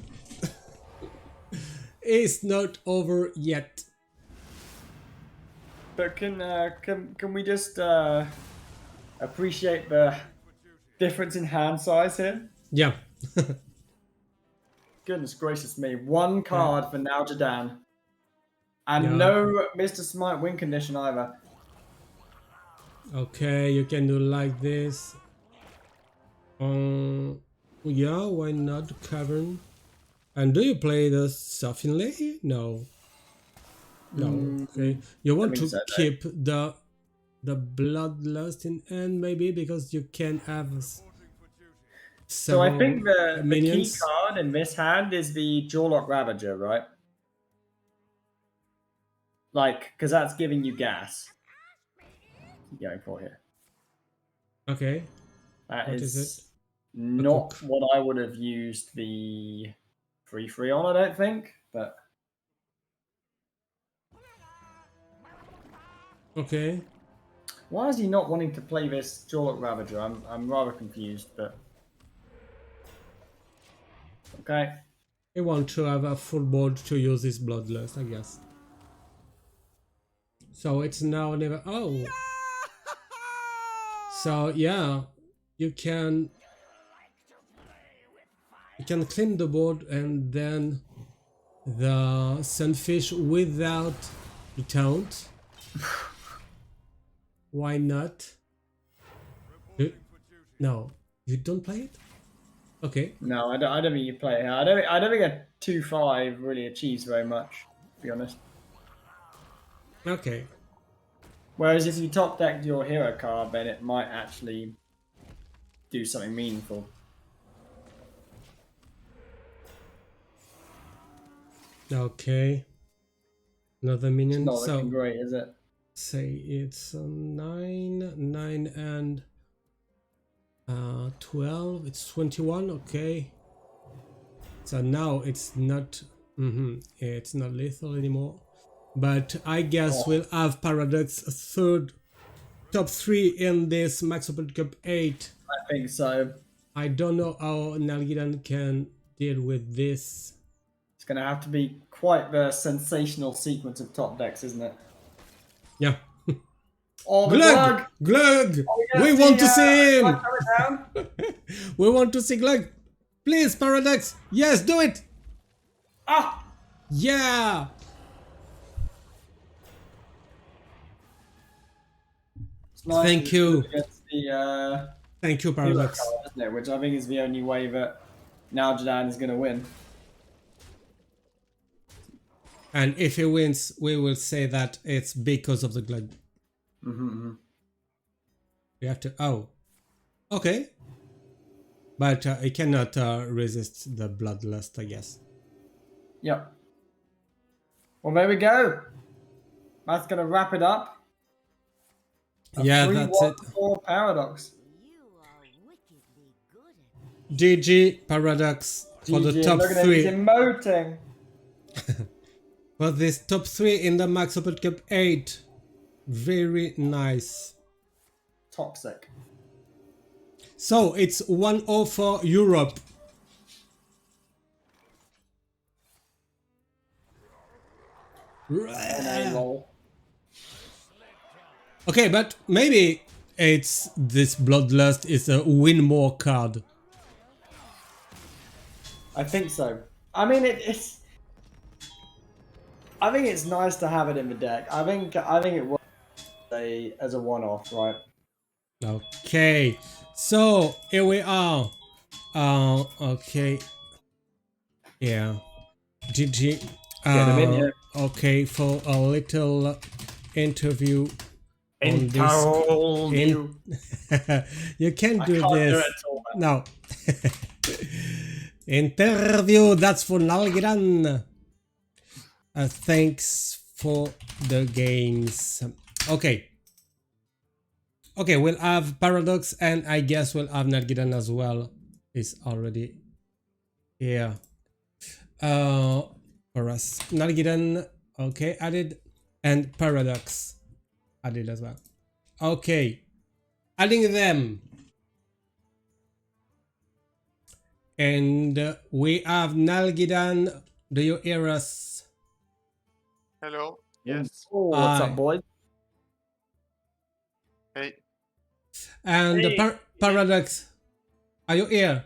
It's not over yet. But can we just appreciate the difference in hand size here? Yeah. Goodness gracious me. One card for Nalguidan. And Yeah. no Mr. Smite win condition either. Okay, you can do like this. Yeah, why not cavern? And do you play the Soffinley? No. No. Okay. You want to keep the bloodlust in end maybe because you can have. So I think the key minions. card in this hand is the Jawlock Ravager, right? Like, because that's giving you gas. Going for here. Okay. That What is is it? not what I would have used the 3/3 on, I don't think. But Okay. why is he not wanting to play this Jawlock Ravager? I'm rather confused, but okay. I want to have a full board to use this bloodlust, I guess. So it's now never. Oh. So yeah, you can clean the board and then the sunfish without the taunt. Why not? No, you don't play it. Okay. No, I don't think you play it here. I don't think a 2/5 really achieves very much, to be honest. Okay. Whereas if you top decked your hero card, then it might actually do something meaningful. Okay. Another minion. It's not So looking great, is it? say it's 9 and 12. It's 21. Okay. So now it's not. It's not lethal anymore. But I guess we'll have Paraducks third top 3 in this Max Open Cup 8. I think so. I don't know how Nalguidan can deal with this. It's going to have to be quite the sensational sequence of top decks, isn't it? Yeah. Oh, the Glug! Glug! We want to see him! down? We want to see Glug! Please, Paraducks! Yes, do it! Ah! Yeah! It's nice Thank you. against the, Thank you, hero Paraducks. card, isn't it? Which I think is the only way that Nalguidan is going to win. And if he wins, we will say that it's because of the Glug. We have to. Oh. Okay. But he cannot resist the bloodlust, I guess. Yep. Well, there we go. That's going to wrap it up. Yeah, that's it. For Paradox. You are wickedly good at GG, Paraducks, for the GG, top look at him, 3. he's emoting. For this top 3 in the Max Open Cup 8. Very nice. Toxic. So it's 1-0 for Europe. Okay, but maybe it's this bloodlust is a win more card. I think so. I mean, it's. I think it's nice to have it in the deck. I think it works as a one-off, right? Okay, so here we are. Okay. Yeah. GG. Get him in here. Okay, for a little interview. On this. You can't do can't this. do it at all, man. No. Interview. That's for Nalguidan. Thanks for the games. Okay. Okay, we'll have Paradox, and I guess we'll have Nalguidan as well. It's already here. For us, Nalguidan, okay, added, and Paradox added as well. Okay, adding them. And we have Nalguidan. Do you hear us? Hello. Yes. Oh, what's up, boys? Hey. And Hey. Paradox, are you here?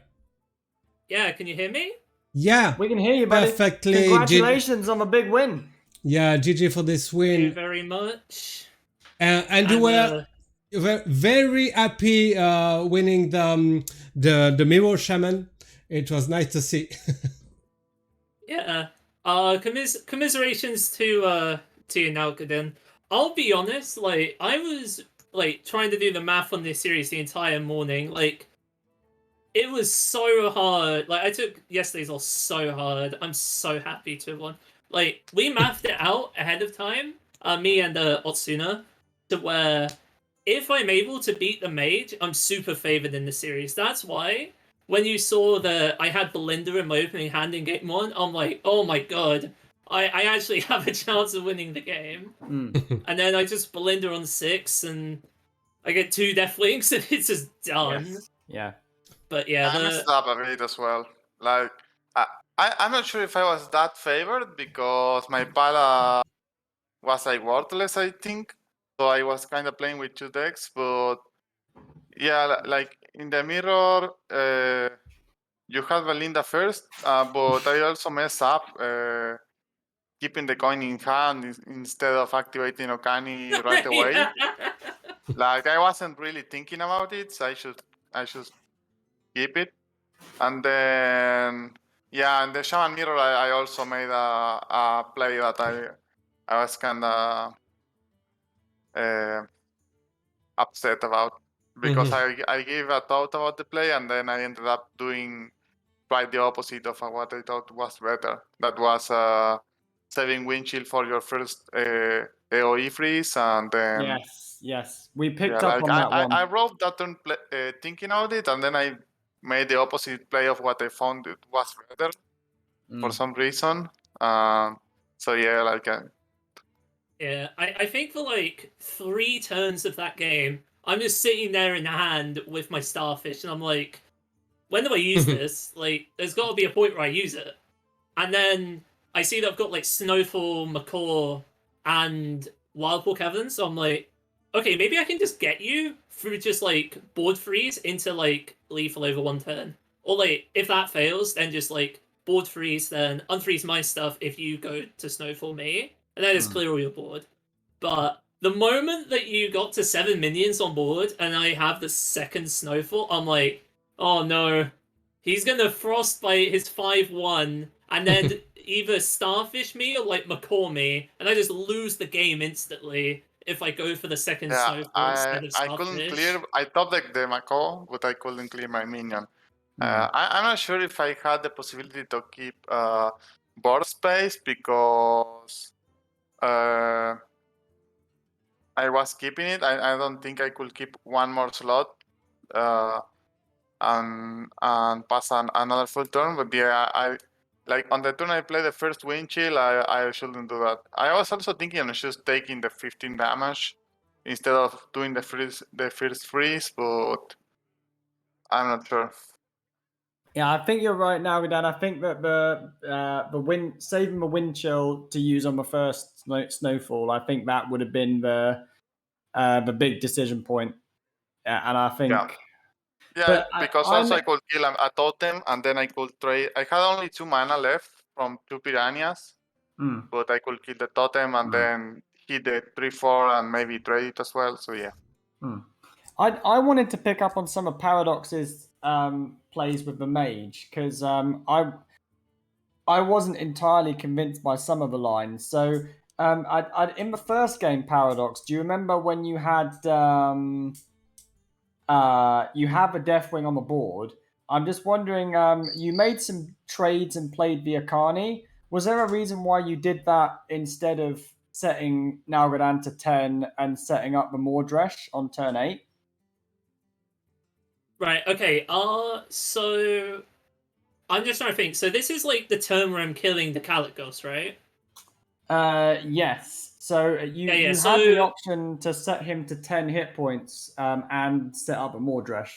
Yeah, can you hear me? Yeah, We can hear you, buddy. perfectly. Congratulations on the big win. Yeah, GG for this Thank you win. very much. And you were very happy winning the Mirror Shaman. It was nice to see. Yeah. Commiserations to you, Nalguidan. I'll be honest, like I was like trying to do the math on this series the entire morning. Like it was so hard. Like I took yesterday's off so hard. I'm so happy to have won. Like we mathed it out ahead of time, me and Otsuna, to where if I'm able to beat the mage, I'm super favored in the series. That's why when you saw that I had Belinda in my opening hand in game 1, I'm like, oh my god, I actually have a chance of winning the game. And then I just Belinda on 6 and I get 2 Deathlinks and it's just done. Yes. Yeah. But yeah, I messed up a bit as well. Like, I'm not sure if I was that favored because my pala was like worthless, I think. So I was kind of playing with 2 decks, but yeah, like in the mirror, you had Belinda first, but I also messed up keeping the coin in hand instead of activating Okani right away. Like I wasn't really thinking about it, so I should keep it. And then yeah, and the Shaman Mirror, I also made a play that I was kind of upset about because I gave a thought about the play and then I ended up doing right the opposite of what I thought was better. That was saving windshield for your first AOE freeze, and then Yes. We picked up like on that one. I wrote that turn thinking about it, and then I made the opposite play of what I found it was better for some reason. So yeah, like yeah, I think for like 3 turns of that game, I'm just sitting there in hand with my starfish, and I'm like, when do I use this? Like, there's got to be a point where I use it. And then I see that I've got like Snowfall, Macaw, and Wildpool Caverns, so I'm like, okay, maybe I can just get you through just like board freeze into like lethal over 1 turn. Or like, if that fails, then just like board freeze, then unfreeze my stuff if you go to Snowfall me, and then just clear all your board. But the moment that you got to 7 minions on board and I have the second Snowfall, I'm like, oh no, he's gonna Frostbite his 5-1 and then either Starfish me or like Macaw me, and I just lose the game instantly if I go for the second Snowfall instead of Starfish. I couldn't clear. I thought like the Macaw, but I couldn't clear my minion. I'm not sure if I had the possibility to keep board space because I was keeping it. I don't think I could keep one more slot and pass another full turn. But yeah, I like on the turn I play the first wind chill. I shouldn't do that. I was also thinking of just taking the 15 damage instead of doing the first freeze, but I'm not sure. Yeah, I think you're right now, Dan. I think that the saving the wind chill to use on the first snowfall, I think that would have been the big decision point. And I think yeah, because also I could kill a totem and then I could trade. I had only 2 mana left from 2 piranhas, but I could kill the totem and then hit the 3/4 and maybe trade it as well. So yeah. I wanted to pick up on some of Paradox's plays with the mage because I wasn't entirely convinced by some of the lines. So in the first game, Paradox, do you remember when you had you have a Deathwing on the board? I'm just wondering, you made some trades and played the Akani. Was there a reason why you did that instead of setting Nalguidan to 10 and setting up the Mordresh on turn 8. Right, okay. So I'm just trying to think. So this is like the turn where I'm killing the Calicos, right? Yes. So you Yeah, had the option to set him to 10 hit points and set up a Mordresh.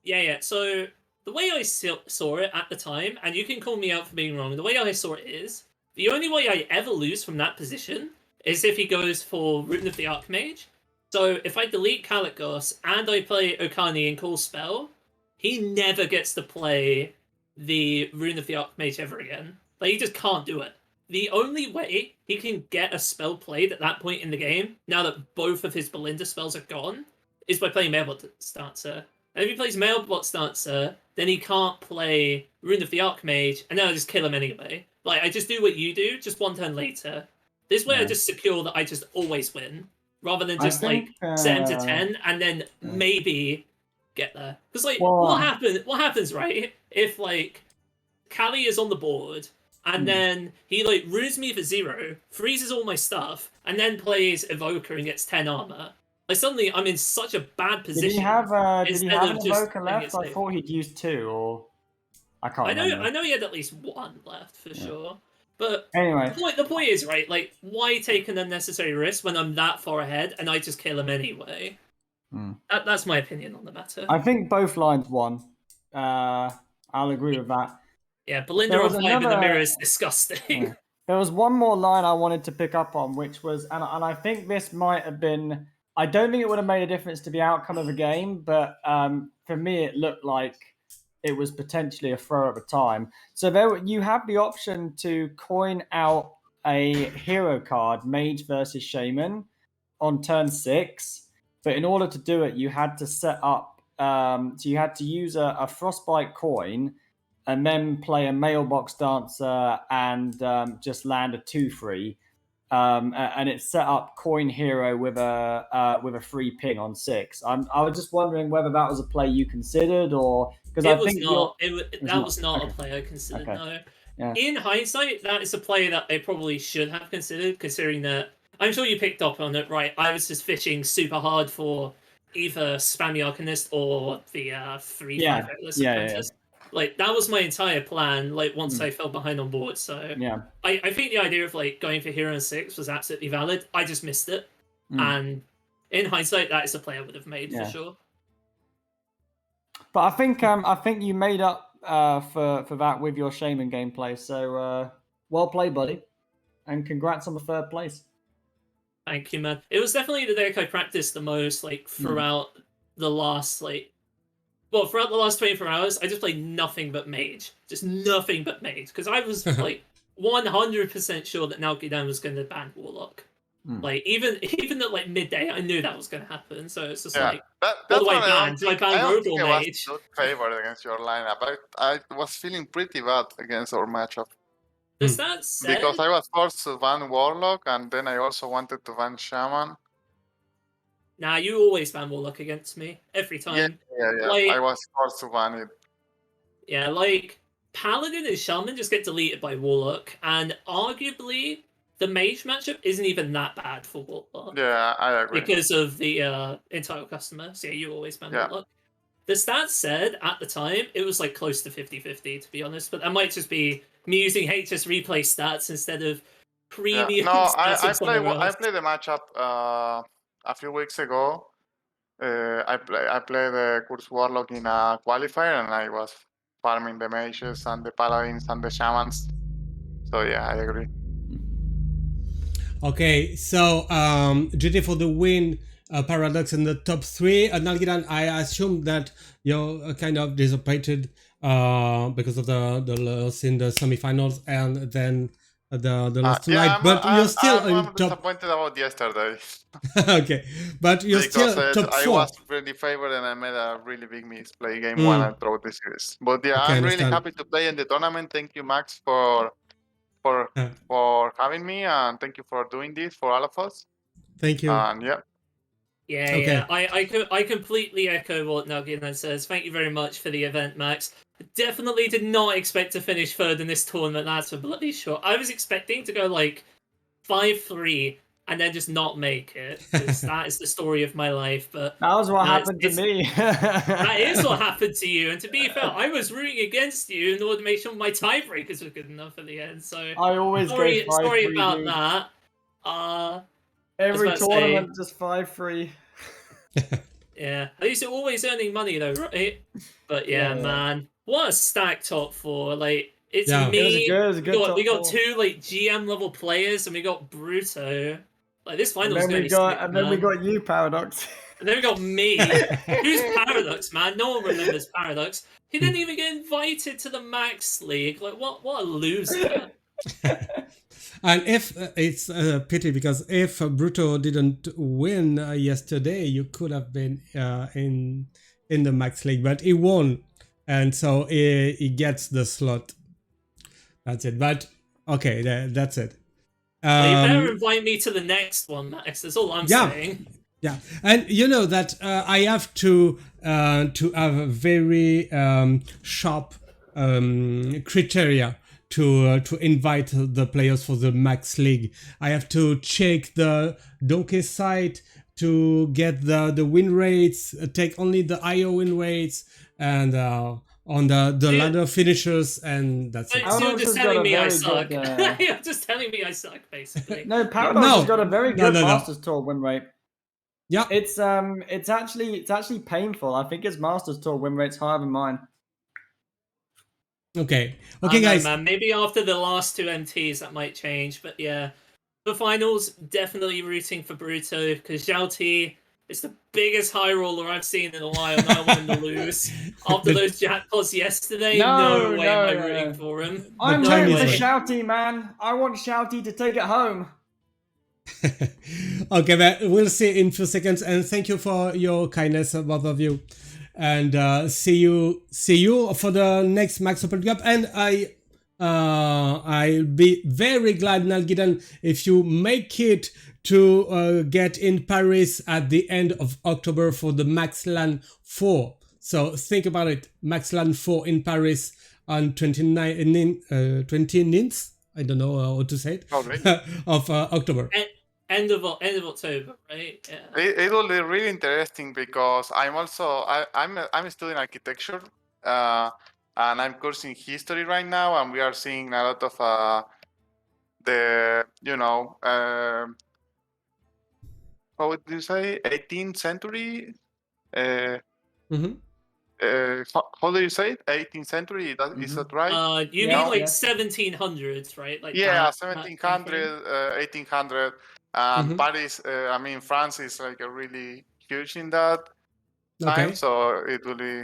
Yeah. So the way I saw it at the time, and you can call me out for being wrong, the way I saw it is, the only way I ever lose from that position is if he goes for Rune of the Archmage. So if I delete Calicos and I play Okani and Call Spell, he never gets to play the Rune of the Archmage ever again. Like, he just can't do it. The only way he can get a spell played at that point in the game, now that both of his Belinda spells are gone, is by playing Mailbot Stancer. And if he plays Mailbot Stancer, then he can't play Rune of the Archmage, and then I just kill him anyway. Like, I just do what you do, just one turn later. This way I just secure that I just always win, rather than just, set him to 10, and then maybe get there. Because, like, what happens, right, if, like, Callie is on the board, and then he, like, runes me for 0, freezes all my stuff, and then plays Evoker and gets 10 armor. Like, suddenly I'm in such a bad position. Did he have an Evoker left? I thought he'd used 2, or... I can't remember. I know he had at least 1 left, for sure. But anyway, the point is, right, like, why take an unnecessary risk when I'm that far ahead and I just kill him anyway? That's my opinion on the matter. I think both lines won. I'll agree with that. Yeah, Belinda on 5 in the mirror is disgusting. Yeah. There was one more line I wanted to pick up on, which was, and I think this might have been, I don't think it would have made a difference to the outcome of the game, but for me it looked like it was potentially a throw at the time. So you have the option to coin out a hero card, Mage versus Shaman, on turn 6. But in order to do it, you had to set up, so you had to use a Frostbite coin and then play a Mailbox Dancer and just land a 2/3. And it's set up Coin Hero with a free ping on 6. I was just wondering whether that was a play you considered, or because I think that was not a play I considered. No. Yeah. In hindsight, that is a play that they probably should have considered, considering that I'm sure you picked up on it, right? I was just fishing super hard for either Spammy Arcanist or the 3/5 Atlas Apprentice. Like, that was my entire plan, like, once I fell behind on board, so... Yeah. I think the idea of, like, going for Hero on 6 was absolutely valid. I just missed it. And in hindsight, that is a play I would have made, for sure. But I think you made up for that with your Shaman gameplay, so well played, buddy. And congrats on the 3rd place. Thank you, man. It was definitely the deck I practiced the most, like, throughout the last, like... Well, throughout the last 24 hours, I just played nothing but Mage. Just nothing but Mage. Because I was, like, 100% sure that Nalguidan was going to ban Warlock. Like, even at, like, midday, I knew that was going to happen. So it's just like, what do I ban? Do I ban Rogue or Mage? I was not favored against your lineup. I was feeling pretty bad against our matchup. Does that said... Because I was forced to ban Warlock, and then I also wanted to ban Shaman. Nah, you always ban Warlock against me. Every time. Yeah. Like, I was forced to ban it. Yeah, like, Paladin and Shaman just get deleted by Warlock, and arguably, the Mage matchup isn't even that bad for Warlock. Yeah, I agree. Because of the entitled customer. So yeah, you always ban Warlock. The stats said, at the time, it was, like, close to 50-50, to be honest, but that might just be me using HS replay stats instead of premium stats. No, I played the matchup... a few weeks ago, I played the Curse Warlock in a qualifier, and I was farming the mages and the paladins and the shamans. So yeah, I agree. Okay, so GT for the win, Paraducks in the top 3. Nalguidan, I assume that you're kind of disappointed because of the loss in the semifinals and then the loss tonight, but you're still in top. I'm disappointed about yesterday. Okay, but you're still top 4. I was really favored, and I made a really big misplay game 1 and throughout the series. But yeah, I'm really happy to play in the tournament. Thank you, Max, for having me, and thank you for doing this for all of us. Thank you. And yeah. I completely echo what Nalguidan says. Thank you very much for the event, Max. Definitely did not expect to finish 3rd in this tournament, that's for bloody sure. I was expecting to go like 5-3 and then just not make it. 'Cause that is the story of my life. But That was what no, happened to me. that is what happened to you. And to be fair, I was rooting against you in order to make sure my tiebreakers were good enough at the end. So I always sorry, go 5-3, sorry about dude. that. Every about to say- tournament just 5-3. Yeah, at least you're always earning money though, right? But yeah, Yeah. man, what a stack top four! Like it's Yeah. me. It was a good top we got four. two like GM level players, and we got BruTo. Like this And final's then gonna we be got, sick, and then we man. got you, Paradox. And then we got me. Who's Paraducks, man? No one remembers Paraducks. He didn't even get invited to the Max League. Like what? What a loser! And if it's a pity because if BruTo didn't win yesterday, you could have been in the Max League, but he won, and so he gets the slot. That's it. But okay, that's it. Well, you better invite me to the next one, Max. That's all I'm saying. Yeah, and you know that I have to have a very sharp criteria to invite the players for the Max League. I have to check the Donkey site to get the win rates, take only the IO win rates, and on the ladder finishers, and that's it. So you're just telling me I suck. Good, You're just telling me I suck, basically. No, Paradox has got a very good no. Masters Tour win rate. Yeah, It's actually painful. I think his Masters Tour win rate's higher than mine. okay, I know, guys. man. Maybe after the last two MTs that might change, but yeah, the finals definitely rooting for BruTo because XiaoT is the biggest high roller I've seen in a while. And I want him to lose after those jackpots yesterday. No way am I rooting for him. I'm Chinese rooting for way. XiaoT, man. I want XiaoT to take it home. Okay, but we'll see in a few seconds, and thank you for your kindness, both of you, and see you for the next Max Open Cup. And I'll be very glad, Nalguidan, if you make it to get in Paris at the end of October for the Max LAN 4. So think about it, Max LAN 4 in Paris on 29th. I don't know how to say it. Oh, really? Of October. End of October, right? Yeah. It will be really interesting because I'm studying architecture, and I'm coursing history right now, and we are seeing a lot of how would you say 18th century? How do you say it? 18th century? Is that right? You mean like 1700s, right? Like yeah, that 1700, 1800. And Paris, France is like a really huge in that time, so it will be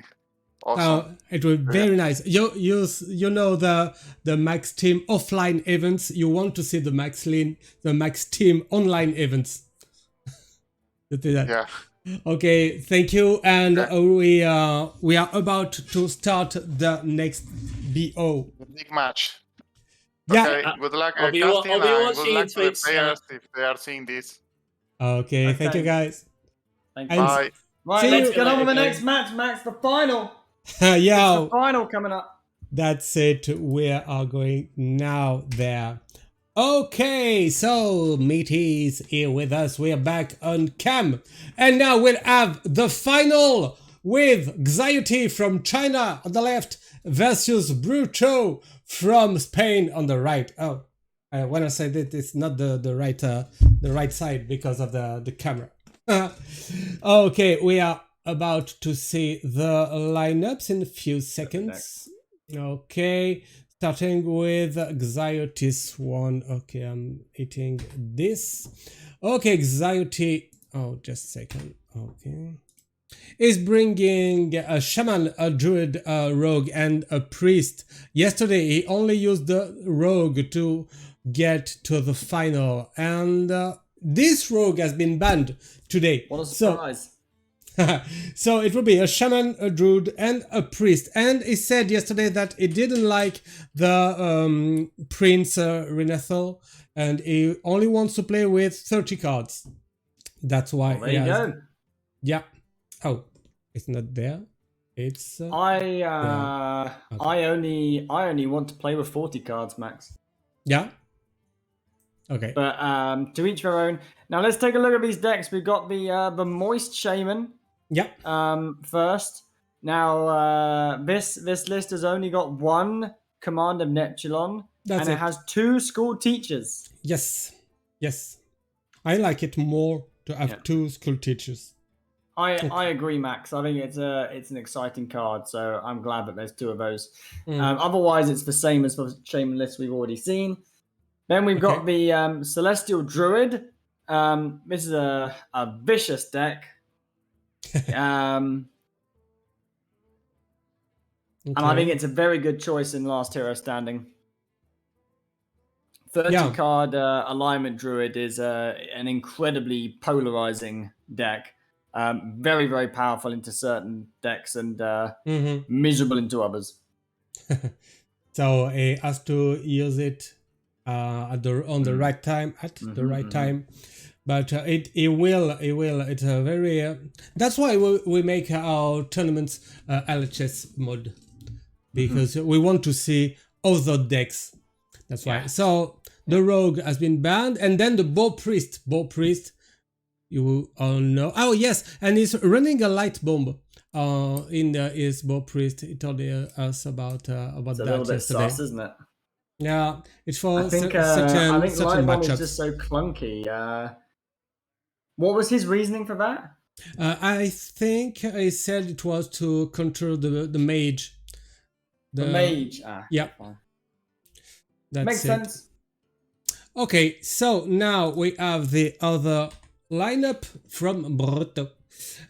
awesome. It will be very nice. You know the Max Team offline events. You want to see the Max Team online events. You do that. Yeah. Okay, thank you, and we are about to start the next BO. Big match. Yeah. Okay, good luck. I'll be Casting, and watching good luck to the Twitch, players if they are seeing this. Okay, thank you guys. Thank And you. Bye. Right, see let's you get on with the later, next match, Max. The final. Yeah. The final coming up. That's it. We are going now there. Okay, so Meati is here with us. We are back on cam. And now we'll have the final with XiaoT from China on the left versus BruTo from Spain on the right. Oh, when I said it, it's not the right side because of the camera. Okay, we are about to see the lineups in a few seconds. Okay, starting with XiaoT's one. Okay, I'm hitting this. Okay, XiaoT. Oh, just a second. Okay. Is bringing a shaman, a druid, a rogue, and a priest. Yesterday, he only used the rogue to get to the final. And this rogue has been banned today. What a surprise. So it will be a shaman, a druid, and a priest. And he said yesterday that he didn't like the Prince Renethal, and he only wants to play with 30 cards. That's why. There you go. Yeah. Oh, it's not there. It's. I only want to play with 40 cards, Max. Yeah. Okay. But to each their own. Now let's take a look at these decks. We've got the Moist Shaman Yep. first. Now this list has only got one Command of Neptulon, That's and it. it has 2 school teachers. Yes. Yes. I like it more to have 2 school teachers. I agree, Max. I think it's an exciting card, so I'm glad that there's 2 of those. Mm. Otherwise, it's the same as the Shaman list we've already seen. Then we've got the Celestial Druid. This is a vicious deck. And I think it's a very good choice in Last Hero Standing. 30 card Alignment Druid is an incredibly polarizing deck. Very, very powerful into certain decks and miserable into others. So it has to use it on the right time, the right time. But it will. It's a very. That's why we make our tournaments LHS mode, because we want to see other decks. That's why. So the Rogue has been banned, and then the Bow Priest. You all know. Oh yes, and he's running a light bomb. In his Bow Priest, he told us about that a little bit yesterday. sus, isn't it? Yeah, it's for I think certain light bomb matchups. is just so clunky. What was his reasoning for that? I think he said it was to control the mage. The mage. Yeah. That's Makes it. sense. Okay, so now we have the other lineup from BruTo.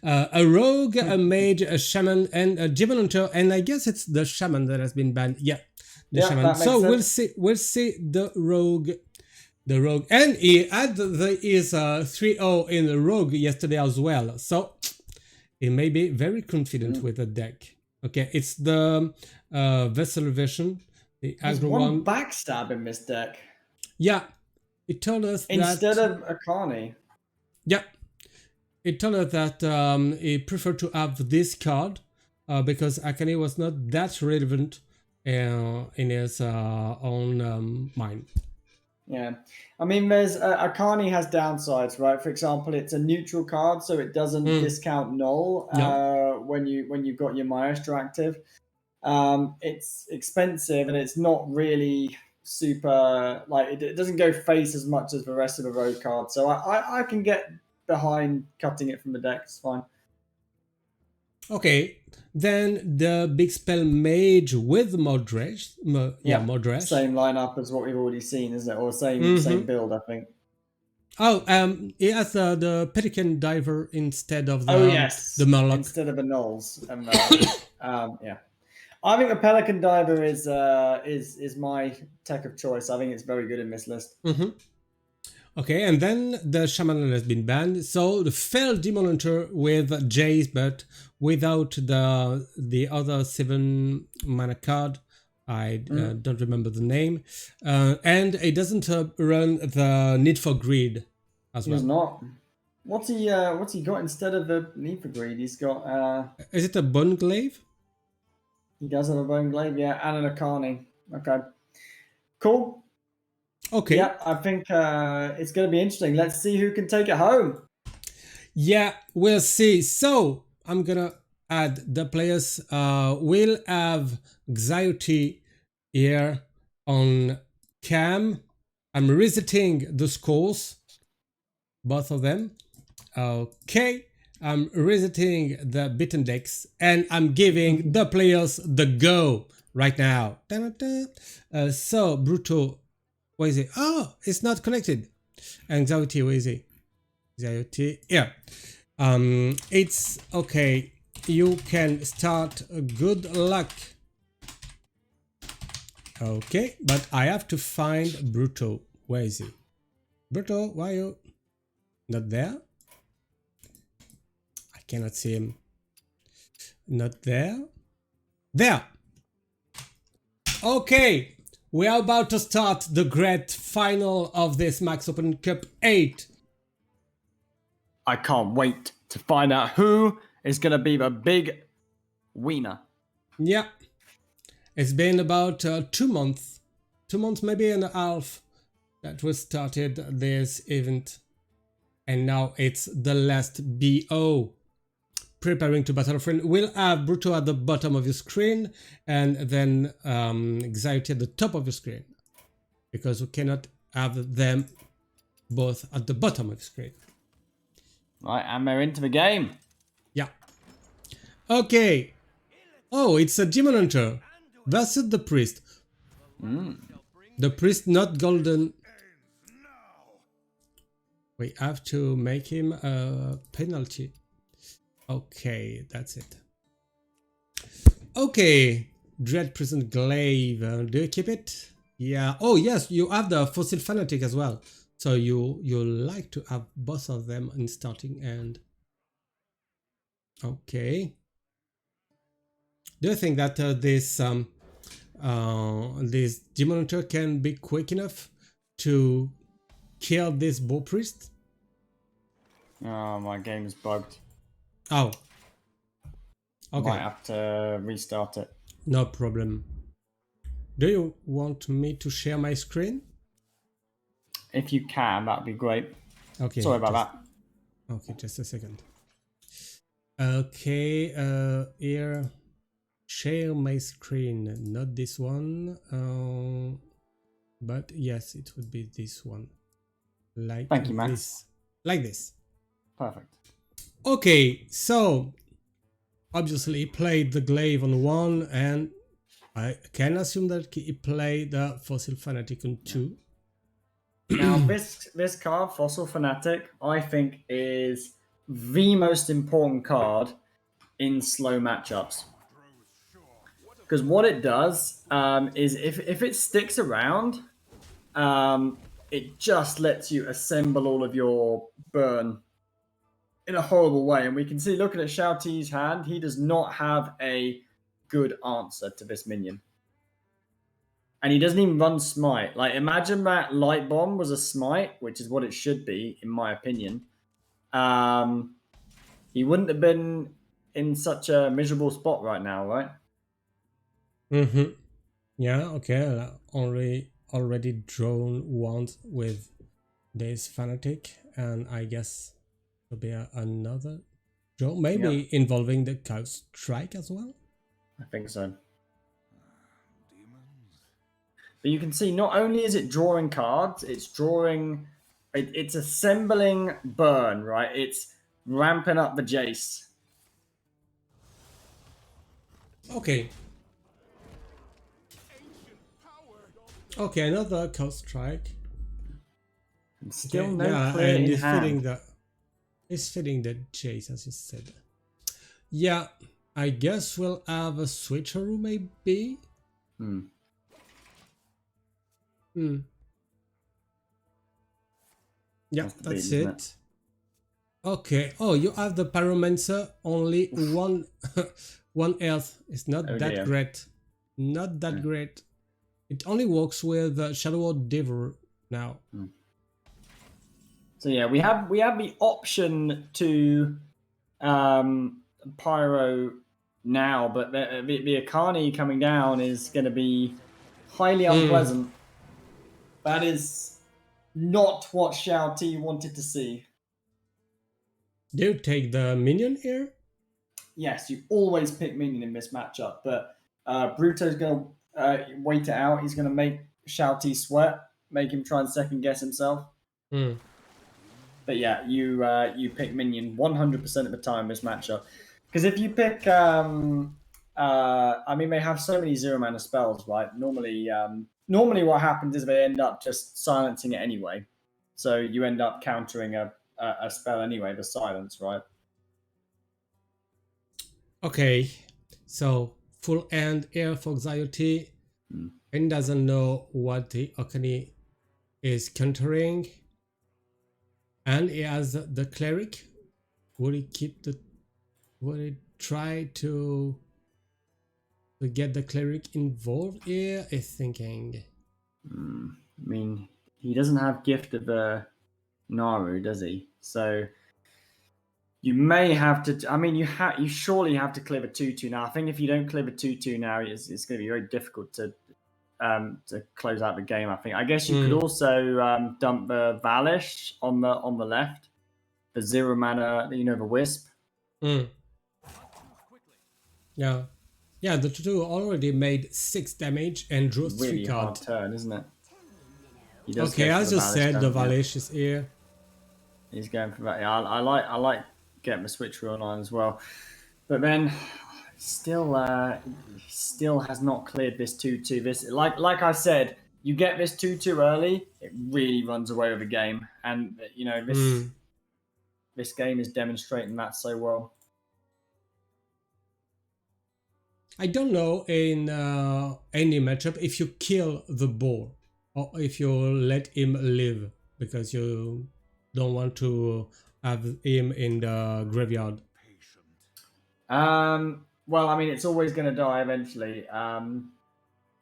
A rogue, a mage, a shaman, and a demon hunter, and I guess it's the shaman that has been banned. Yeah, the shaman. So we'll see the rogue. And he had his 3-0 in the rogue yesterday as well. So he may be very confident with the deck. Okay, it's the vessel version. The There's aggro one backstab in this deck. Yeah, it told us instead that, of Akani. Yeah, it told us that he preferred to have this card because Akane was not that relevant in his own mind. Yeah, I mean, there's Akani has downsides, right? For example, it's a neutral card, so it doesn't discount null when you've got your Maestro active. It's expensive and it's not really super, like it doesn't go face as much as the rest of the road cards. So I can get behind cutting it from the deck. It's fine. Okay, then the big spell mage with Modresh. Modresh. Same lineup as what we've already seen, isn't it? Or same build, I think. Oh, he has the Pelican Diver instead of the the Murloc. Instead of the Nulls. Yeah. I think the Pelican Diver is my tech of choice. I think it's very good in this list. Okay, and then the Shaman has been banned. So the Fell Demon Hunter with Jace, but without the other 7 mana card. I don't remember the name. And it doesn't run the Need for Greed as well. He's not. What's he got instead of the Need for Greed? He's got... Is it a Bone Glaive? He does have a Bone Glaive, yeah, and an Akani. Okay. Cool. Okay. Yeah, I think it's going to be interesting. Let's see who can take it home. Yeah, we'll see. So I'm going to add the players. We'll have XiaoT here on cam. I'm resetting the scores, both of them. Okay. I'm resetting the beaten decks and I'm giving the players the go right now. So BruTo, where is it? Oh, it's not connected. And XiaoT, where is it? XiaoT, yeah. It's okay. You can start. Good luck. Okay, but I have to find BruTo. Where is he? BruTo, why are you not there? I cannot see him. Not there. There. Okay, we are about to start the great final of this Max Open Cup 8. I can't wait to find out who is going to be the big winner. Yeah, it's been about 2 months, maybe and a half, that we started this event. And now it's the last BO. Preparing to battle a friend. We'll have BruTo at the bottom of your screen and then XiaoT at the top of your screen. Because we cannot have them both at the bottom of the screen. Right, and we're into the game. Yeah. Okay. Oh, it's a Demon Hunter versus the Priest. The Priest not golden. We have to make him a penalty. Okay, that's it. Okay. Dread Prison Glaive. Do you keep it? Yeah. Oh, yes, you have the Fossil Fanatic as well. So you like to have both of them in starting end. Okay. Do you think that this Demon Hunter can be quick enough to kill this Bow Priest? Oh, my game's bugged. Oh. Okay. Might have to restart it. No problem. Do you want me to share my screen? If you can, that'd be great. Okay. Sorry about that. Okay, just a second. Okay, here. Share my screen. Not this one. But yes, it would be this one. Like Thank you, Matt. this. Like this. Perfect. Okay, so obviously he played the glaive on 1 and I can assume that he played the Fossil Fanatic on 2. Now, this card, Fossil Fanatic, I think is the most important card in slow matchups. Because what it does is if it sticks around, it just lets you assemble all of your burn in a horrible way. And we can see, looking at XiaoT's hand, he does not have a good answer to this minion. And he doesn't even run smite. Like, imagine that light bomb was a smite, which is what it should be, in my opinion. He wouldn't have been in such a miserable spot right now, right? Mm-hmm. Yeah, okay. Already drawn once with this Fanatic, and I guess there'll be another draw, maybe involving the Cow Strike as well? I think so. But you can see not only is it drawing cards, it's drawing, it's assembling burn, right? It's ramping up the Jace. Okay. Okay, another Cow Strike. And still Okay, no yeah, clear and in hand. it's fitting the Jace, as you said. Yeah, I guess we'll have a switcheroo maybe. Yeah, that's beat, it. Okay. Oh, you have the Pyromancer, only one health. It's not that dear. great. Not that great. It only works with Shadow Devil now. So yeah, we have the option to Pyro now, but the Akani coming down is going to be highly unpleasant. That is not what XiaoT wanted to see. Do you take the minion here? Yes, you always pick minion in this matchup, but BruTo's going to wait it out. He's going to make XiaoT sweat, make him try and second guess himself. But yeah, you pick minion 100% of the time this matchup. Because if you pick, I mean, they have so many 0 mana spells, right? Normally what happens is they end up just silencing it anyway. So you end up countering a spell anyway, the silence, right? Okay, so full end here for XiaoT. And doesn't know what the Akani is countering. And he has the cleric. Would he try to get the cleric involved here? Is thinking. I mean, he doesn't have Gift of Naru, does he? So you may have to. I mean, you surely have to clear the 2/2 now. I think if you don't clear the 2/2 now, it's going to be very difficult to to close out the game. I think. I guess you could also dump the Valish on the left, the 0 mana, the Wisp. Yeah. Yeah, the Tutu already made 6 damage and drew 3 Really hard cards. turn, isn't it? He does Okay, go for as the you Valish, said, the doesn't he? Valish is here. He's going for that. Yeah, I like getting the switcher online as well, but then still has not cleared this 2-2. This like I said, you get this 2-2 early, it really runs away with the game, and this game is demonstrating that so well. I don't know in any matchup if you kill the boar or if you let him live because you don't want to have him in the graveyard. Well, I mean, it's always going to die eventually. There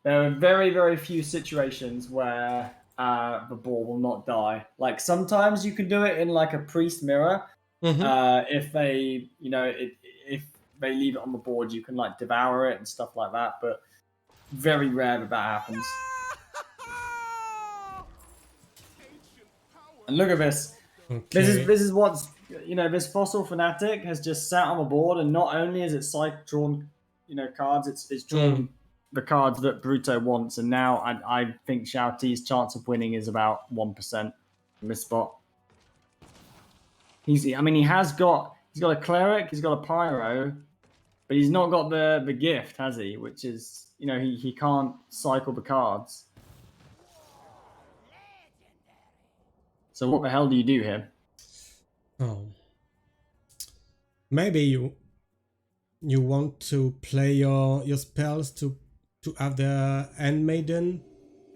are very, very few situations where the boar will not die. Like sometimes you can do it in like a priest mirror. If they, if they leave it on the board, you can like devour it and stuff like that. But very rare that happens. And look at this. Okay. This is what's this Fossil Fanatic has just sat on the board, and not only is it drawn cards, it's drawn the cards that BruTo wants, and now I think XiaoT's chance of winning is about 1% in this spot. He has got a cleric, he's got a pyro, but he's not got the gift, has he? Which is he can't cycle the cards. So what the hell do you do here? Oh, maybe you want to play your spells to have the Handmaiden.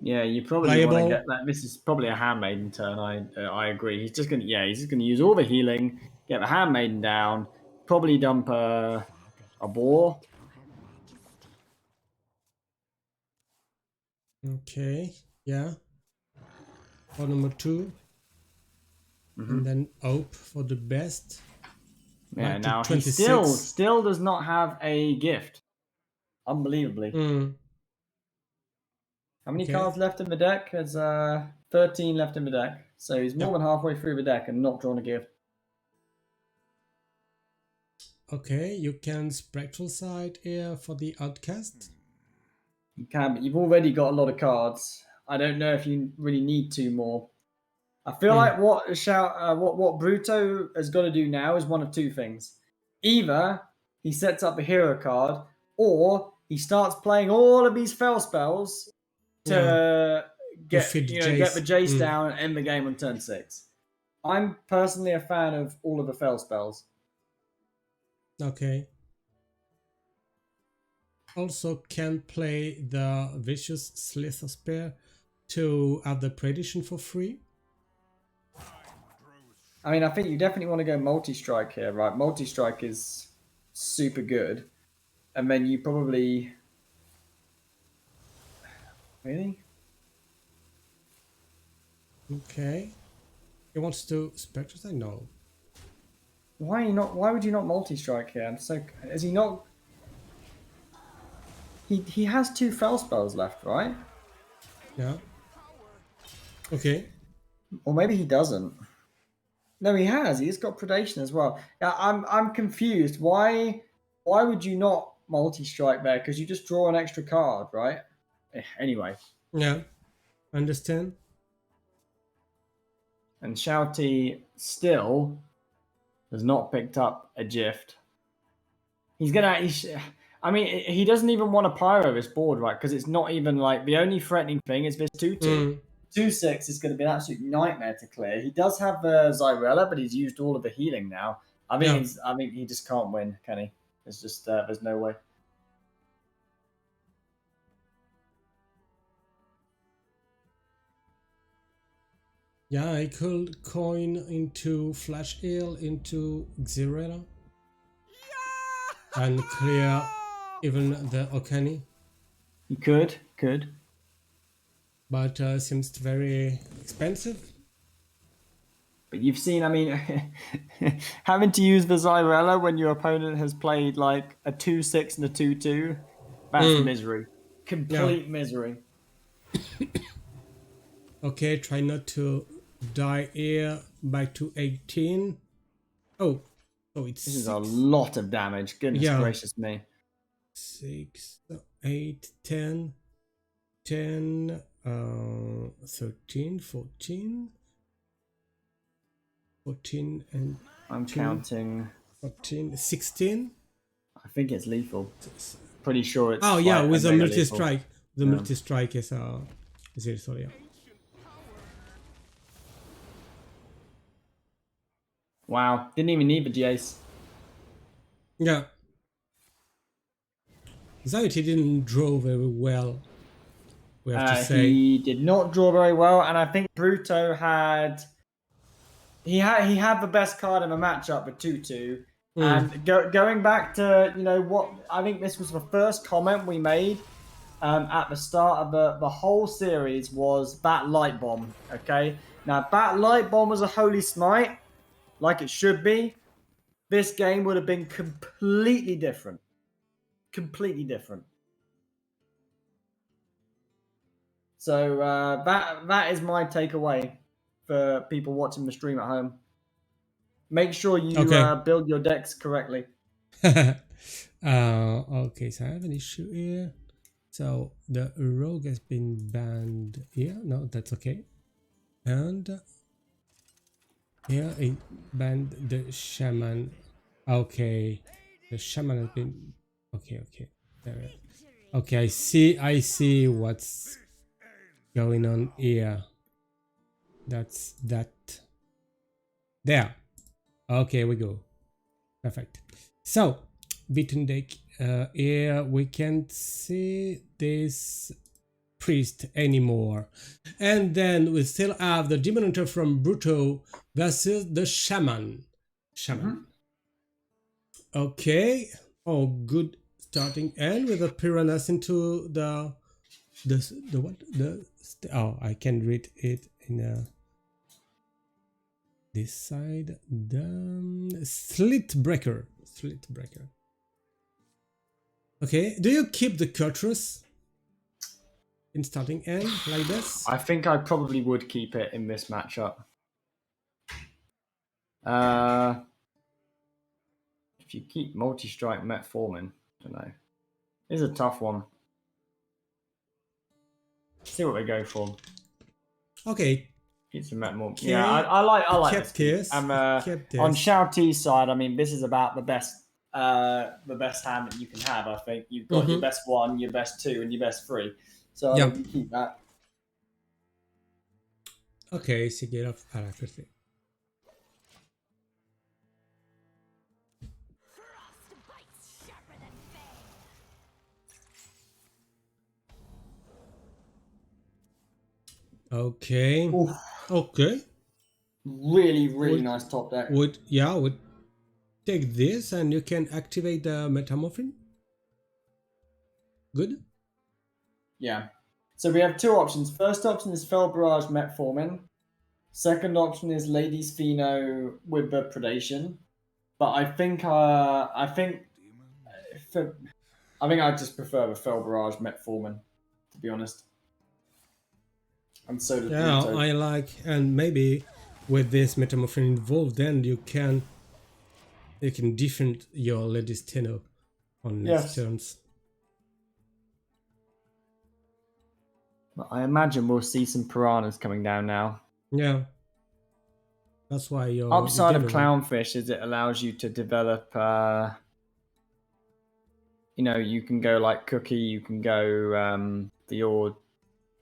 Yeah, you probably want to get that. This is probably a Handmaiden turn. I agree. He's just gonna use all the healing, get the Handmaiden down, probably dump a boar. Okay, yeah. For number 2. And then hope for the best. Yeah, now he still does not have a gift. Unbelievably. How many cards left in the deck? There's 13 left in the deck. So he's more than halfway through the deck and not drawn a gift. Okay, you can Spectral Side here for the Outcast. You can, but you've already got a lot of cards. I don't know if you really need 2 more. I feel like what BruTo has got to do now is one of 2 things. Either he sets up a hero card, or he starts playing all of these fell spells to get the Jace down and end the game on turn 6. I'm personally a fan of all of the fell spells. Okay. Also can play the Vicious Slither Spear to have the prediction for free. I mean, I think you definitely want to go multi-strike here, right? Multi-strike is super good. And then you probably... Really? Okay. He wants to Spectral Side? No. Why would you not multi-strike here? Is he not... He has 2 fell spells left, right? Yeah. Okay. Or maybe he doesn't. No, he has. He's got predation as well. Yeah, I'm confused. Why would you not multi-strike there? Because you just draw an extra card, right? Anyway. Yeah. Understand. And XiaoT still has not picked up a gift. He doesn't even want to pyro this board, right? Because it's not even like the only threatening thing is this 2-2. 2-6 is going to be an absolute nightmare to clear. He does have Xyrella, but he's used all of the healing now. I think he just can't win, can he? It's just there's no way. Yeah, I could coin into Flash Ale into Xyrella and clear even the Okani. You could. But seems very expensive. But you've seen, having to use the Xyrella when your opponent has played like a 2-6 and a 2-2, that's misery. Complete misery. Okay, try not to die here. Back to 18. Oh, it's This is 6. a lot of damage. Goodness gracious me. 6, 8, 10, 10, 13, 14. 14 and I'm 2, counting. 14, 16. I think it's lethal. Pretty sure it's. Oh yeah, with a mega multi lethal. strike. The multi strike is lethal, yeah. Wow, didn't even need the Jace. Yeah. XiaoT didn't draw very well, we have to say. He did not draw very well, and I think BruTo had. He had the best card in the matchup with 2-2. And going back to what I think this was the first comment we made at the start of the whole series was Bat Light Bomb. Okay, now Bat Light Bomb was a holy smite, like it should be. This game would have been completely different. Completely different. So that is my takeaway for people watching the stream at home. Make sure you build your decks correctly. Okay, so I have an issue here. So the rogue has been banned here. No, that's okay. And here it banned the shaman. Okay, the shaman has been. Okay. There. Okay, I see what's going on here. That's that. There. Okay, we go. Perfect. So, beaten deck. Here we can't see this priest anymore. And then we still have the demon hunter from BruTo versus the shaman. Okay. Oh, good starting end with the piranhas into the what? I can read it in this side. The slit breaker. Okay, do you keep the Curtrus in starting end like this? I think I probably would keep it in this matchup. If you keep multi-strike metformin, I don't know. It's a tough one. See what they go for. Okay. Keep some metformin. Yeah, I like this. And on XiaoT's side, I mean, this is about the best hand that you can have. I think you've got your best 1, your best 2, and your best 3. So I think you keep that. Okay, so get off. Perfect. Okay. Oof. Okay. Really nice top deck. Would take this and you can activate the metamorphin. Good. Yeah. So we have 2 options. First option is Fel Barrage Metformin. Second option is Lady's Pheno with the Predation. But I think I just prefer the Fel Barrage Metformin, to be honest. And so does BruTo. I like, and maybe with this metamorphin involved, then you can defend your Lady's Pheno on next turns. But I imagine we'll see some piranhas coming down now. Yeah. That's why you're... Upside of Clownfish is it allows you to develop... you can go like Cookie, you can go for your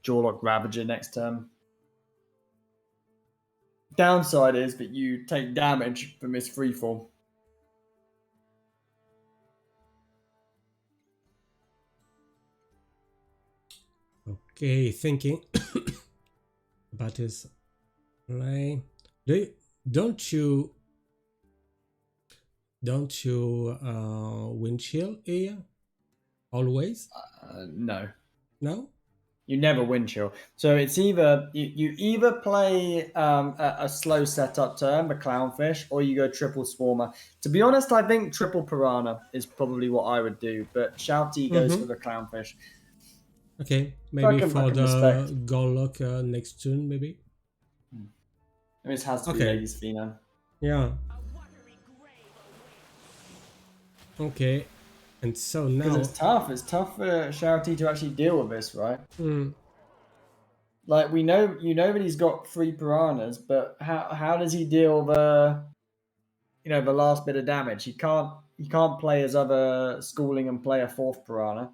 Jawlock Ravager next turn. Downside is that you take damage from this freefall. Okay, thinking about his play. Don't you wind chill here? Always? No. No? You never wind chill. So it's either you either play a slow setup turn, the Clownfish, or you go triple Swarmer. To be honest, I think triple Piranha is probably what I would do, but XiaoT goes for the Clownfish. Okay, I maybe can for the respect. Golok next turn, maybe. This has to be Okay. Ladies Fino. Yeah. Okay. And so Because now. it's tough. It's tough for XiaoT to actually deal with this, right? Like we know, that he's got 3 piranhas, but how does he deal with the last bit of damage? He can't play his other schooling and play a 4th piranha.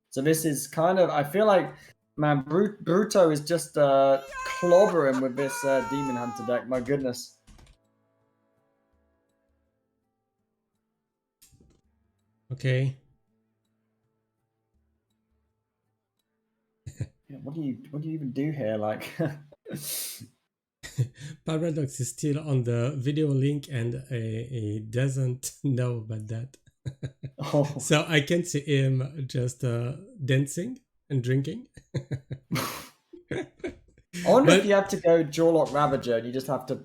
So this is kind of, I feel like, man, BruTo is just clobbering with this Demon Hunter deck. My goodness. Okay. Yeah, what do you even do here? Like, Paraducks is still on the video link and he doesn't know about that. oh. So I can see him just dancing and drinking. I wonder if But you have to go Jawlock Ravager and you just have to,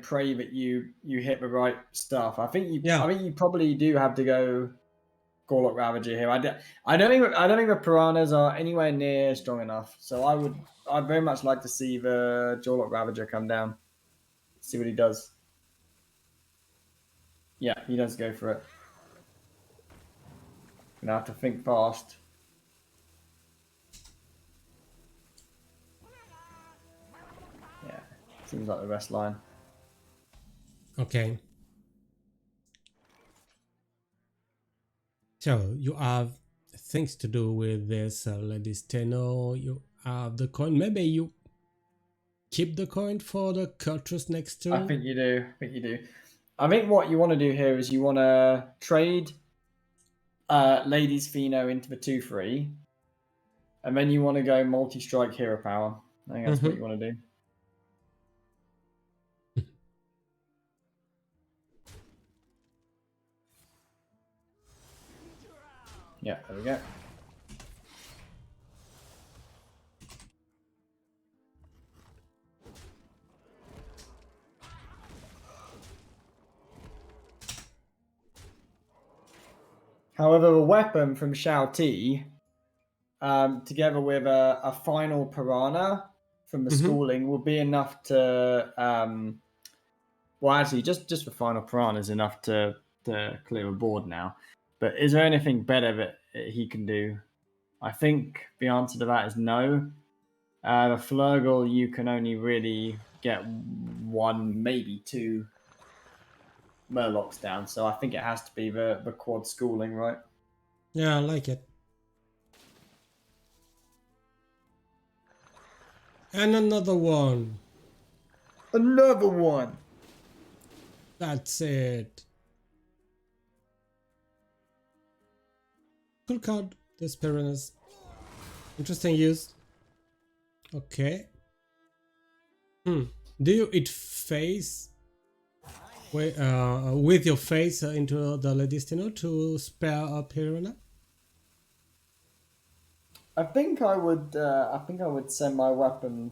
pray that you hit the right stuff. I think you probably do have to go Jawlock Ravager here. I don't think the piranhas are anywhere near strong enough. So I'd very much like to see the Jawlock Ravager come down. See what he does. Yeah, he does go for it. Gonna have to think fast. Yeah, seems like the best line. okay. So you have things to do with this Ladies Tenno. You have the coin. Maybe you keep the coin for the Cultures next turn. I think you do. I think what you want to do here is you want to trade Ladies Fino into the 2/3, and then you want to go multi-strike hero power. I think that's what you want to do. Yeah, there we go. However, a weapon from XiaoT, together with a final piranha from the schooling, will be enough to. Well, actually, just the final piranha is enough to clear a board now. But is there anything better that he can do? I think the answer to that is no. The Flurgle, you can only really get 1, maybe 2 Murlocs down. So I think it has to be the quad schooling, right? Yeah, I like it. And another one. Another one. That's it. Cool card. This Piranhas. Interesting use. Okay. Do you eat face with your face into the Ladies Tenno to spare a Piranha? I think I would send my weapon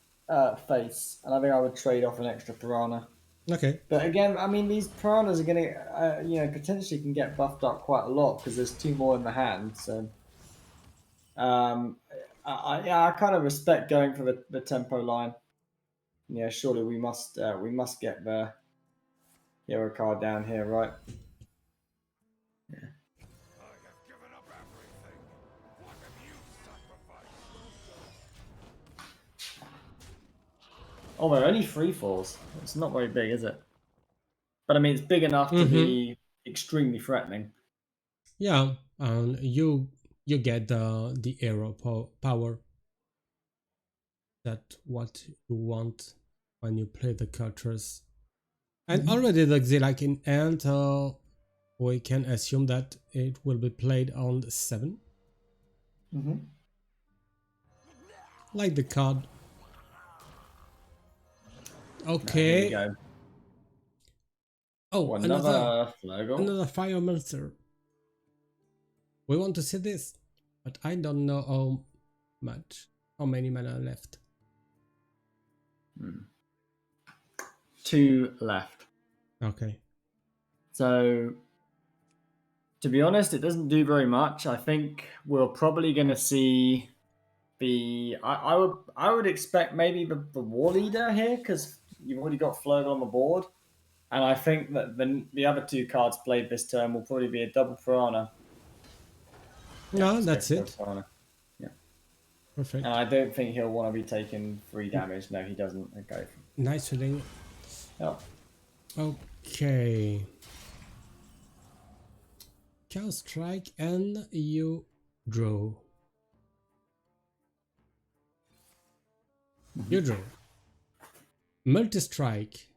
face, and I think I would trade off an extra piranha. Okay. But again, I mean, these piranhas are gonna, potentially can get buffed up quite a lot because there's 2 more in the hand. So, I kind of respect going for the tempo line. Yeah, surely we must get the hero card down here, right? Yeah. Oh, they're only 3/4s. It's not very big, is it? But I mean, it's big enough to be extremely threatening. Yeah, and you get the arrow power. That what you want when you play the cultures. And already the Xilak in end, we can assume that it will be played on 7. Like the card. Okay. There we go. Oh, another Flurgle. Another fire monster. We want to see this, but I don't know how many mana left. 2 left. Okay. So, to be honest, it doesn't do very much. I think we're probably going to see I would expect maybe the war leader here, because you've already got Flurgle on the board, and I think that the other 2 cards played this turn will probably be a double Piranha. No, let's that's go for it. Piranha. Yeah, Perfect. and I don't think he'll want to be taking 3 damage. No, he doesn't. Okay. Nice reading. Oh. Okay. Cow strike and you draw. You draw. Multi-strike.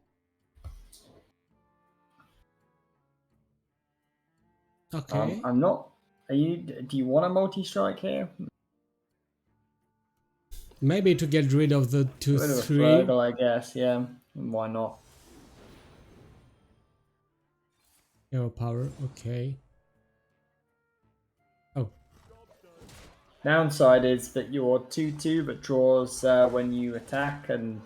Okay. I'm not. Are you? Do you want a multi-strike here? Maybe to get rid of the Get rid of a 2/3. Flurgle, I guess. Yeah. Why not? Hero power. Okay. Oh. Downside is that you're 2/2, but draws when you attack, and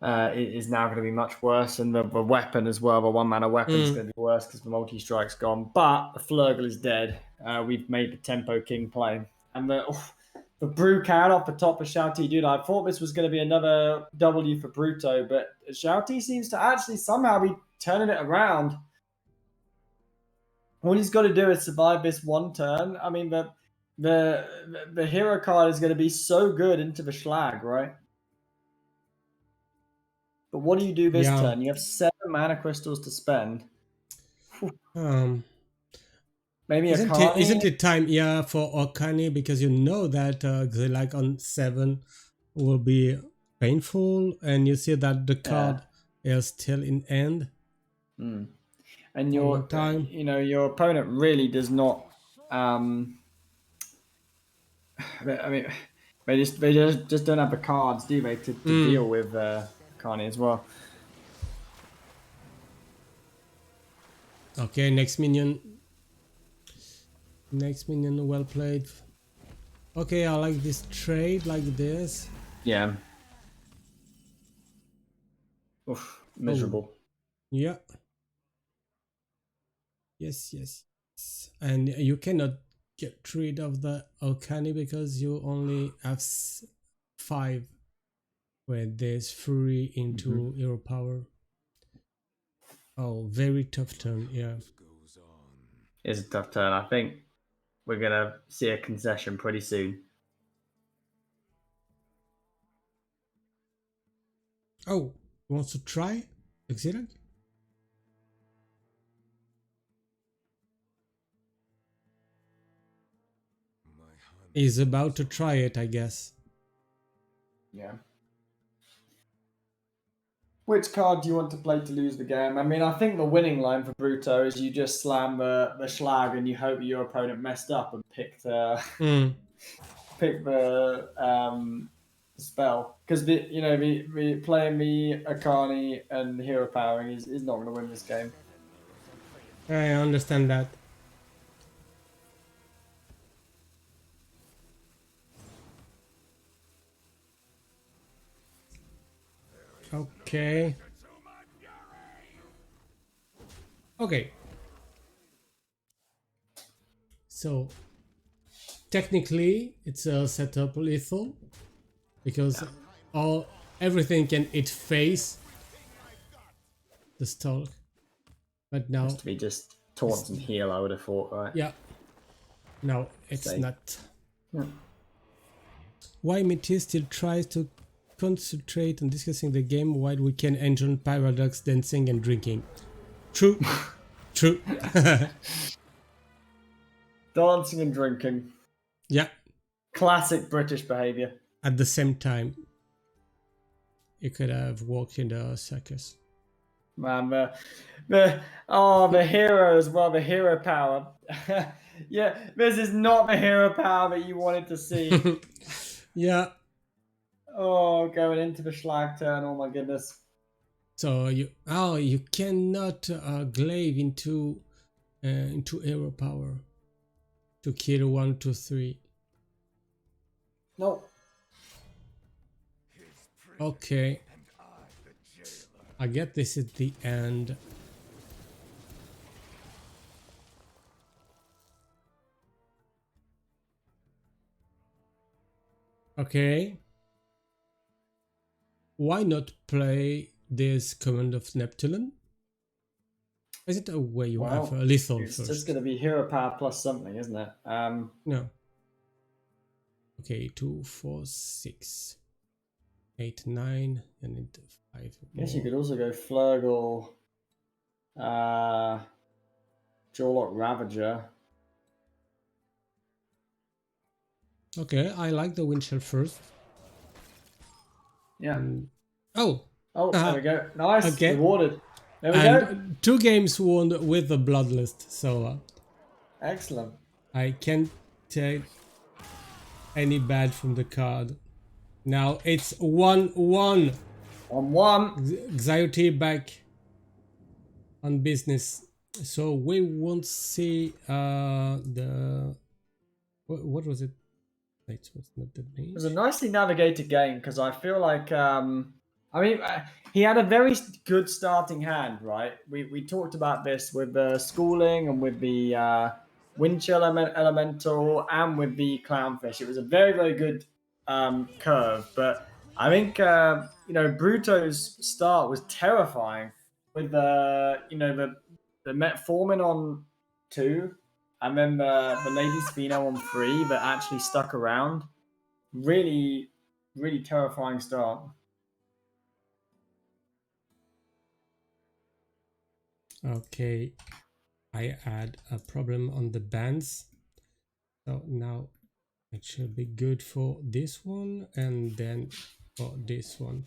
it is now going to be much worse. And the weapon as well, the 1-mana weapon is going to be worse because the multi-strike's gone. But the Flurgle is dead. We've made the Tempo King play. And the Brew Cat off the top of XiaoT, dude, I thought this was going to be another W for BruTo, but XiaoT seems to actually somehow be turning it around. All he's got to do is survive this 1 turn. I mean, the hero card is going to be so good into the Schlag, right? But what do you do this turn? You have 7 mana crystals to spend. Maybe isn't it time, for Okani, because you know that Xilak on 7 will be painful, and you see that the card is still in end. And your opponent really does not. I mean, they just don't have the cards, do they, to deal with Carney as well. Okay, next minion. Next minion, well played. Okay, I like this trade like this. Yeah. Oof, miserable. Oh. Yeah. Yes. And you cannot get rid of the Okani because you only have 5, where there's 3 into hero power. Oh, very tough turn, yeah. It's a tough turn. I think we're going to see a concession pretty soon. Oh, wants to try? XiaoT? He's about to try it, I guess. Yeah. Which card do you want to play to lose the game? I mean, I think the winning line for BruTo is you just slam the Schlag and you hope your opponent messed up and picked the spell. Because playing the Akani and hero powering is not going to win this game. I understand that. Okay. So technically it's a setup lethal because everything can hit face the stalk. But now Has to be just taunts and heal, I would have thought, right? Yeah. No, it's Safe. not. Yeah. Why Meati still tries to concentrate on discussing the game while we can enjoy Paraducks dancing and drinking. True. True. Dancing and drinking. Yeah. Classic British behaviour. At the same time, you could have walked in the circus. Man, the hero as well, the hero power. Yeah, this is not the hero power that you wanted to see. Yeah. Oh, going into the Schlag turn, oh my goodness. So you cannot glaive into hero power to kill 1, 2, 3. Nope. Okay. I get this at the end. Okay. Why not play this Command of Neptune? Is it a way you have a lethal it's first? just going to be hero power plus something, isn't it? No. Okay, 2, 4, 6, 8, 9, and 5. I guess you could also go Flurgle, Jawlock Ravager. Okay, I like the wind shell first. Yeah. Oh, there we go. Nice. Okay. Rewarded. There we go. 2 games won with the Bloodlust, so Excellent. I can't take any bad from the card. Now it's 1-1. On 1. XiaoT back on business. So we won't see the... What was it? Wait, what's not the name? It was a nicely navigated game because I feel like, he had a very good starting hand, right? We talked about this with the schooling and with the wind chill elemental and with the clownfish. It was a very, very good curve, but I think BruTo's start was terrifying with the metformin on 2 and then the Ladies Pheno on 3 that actually stuck around. Really, really terrifying start. Okay, I had a problem on the bands. So now it should be good for this one, and then for this one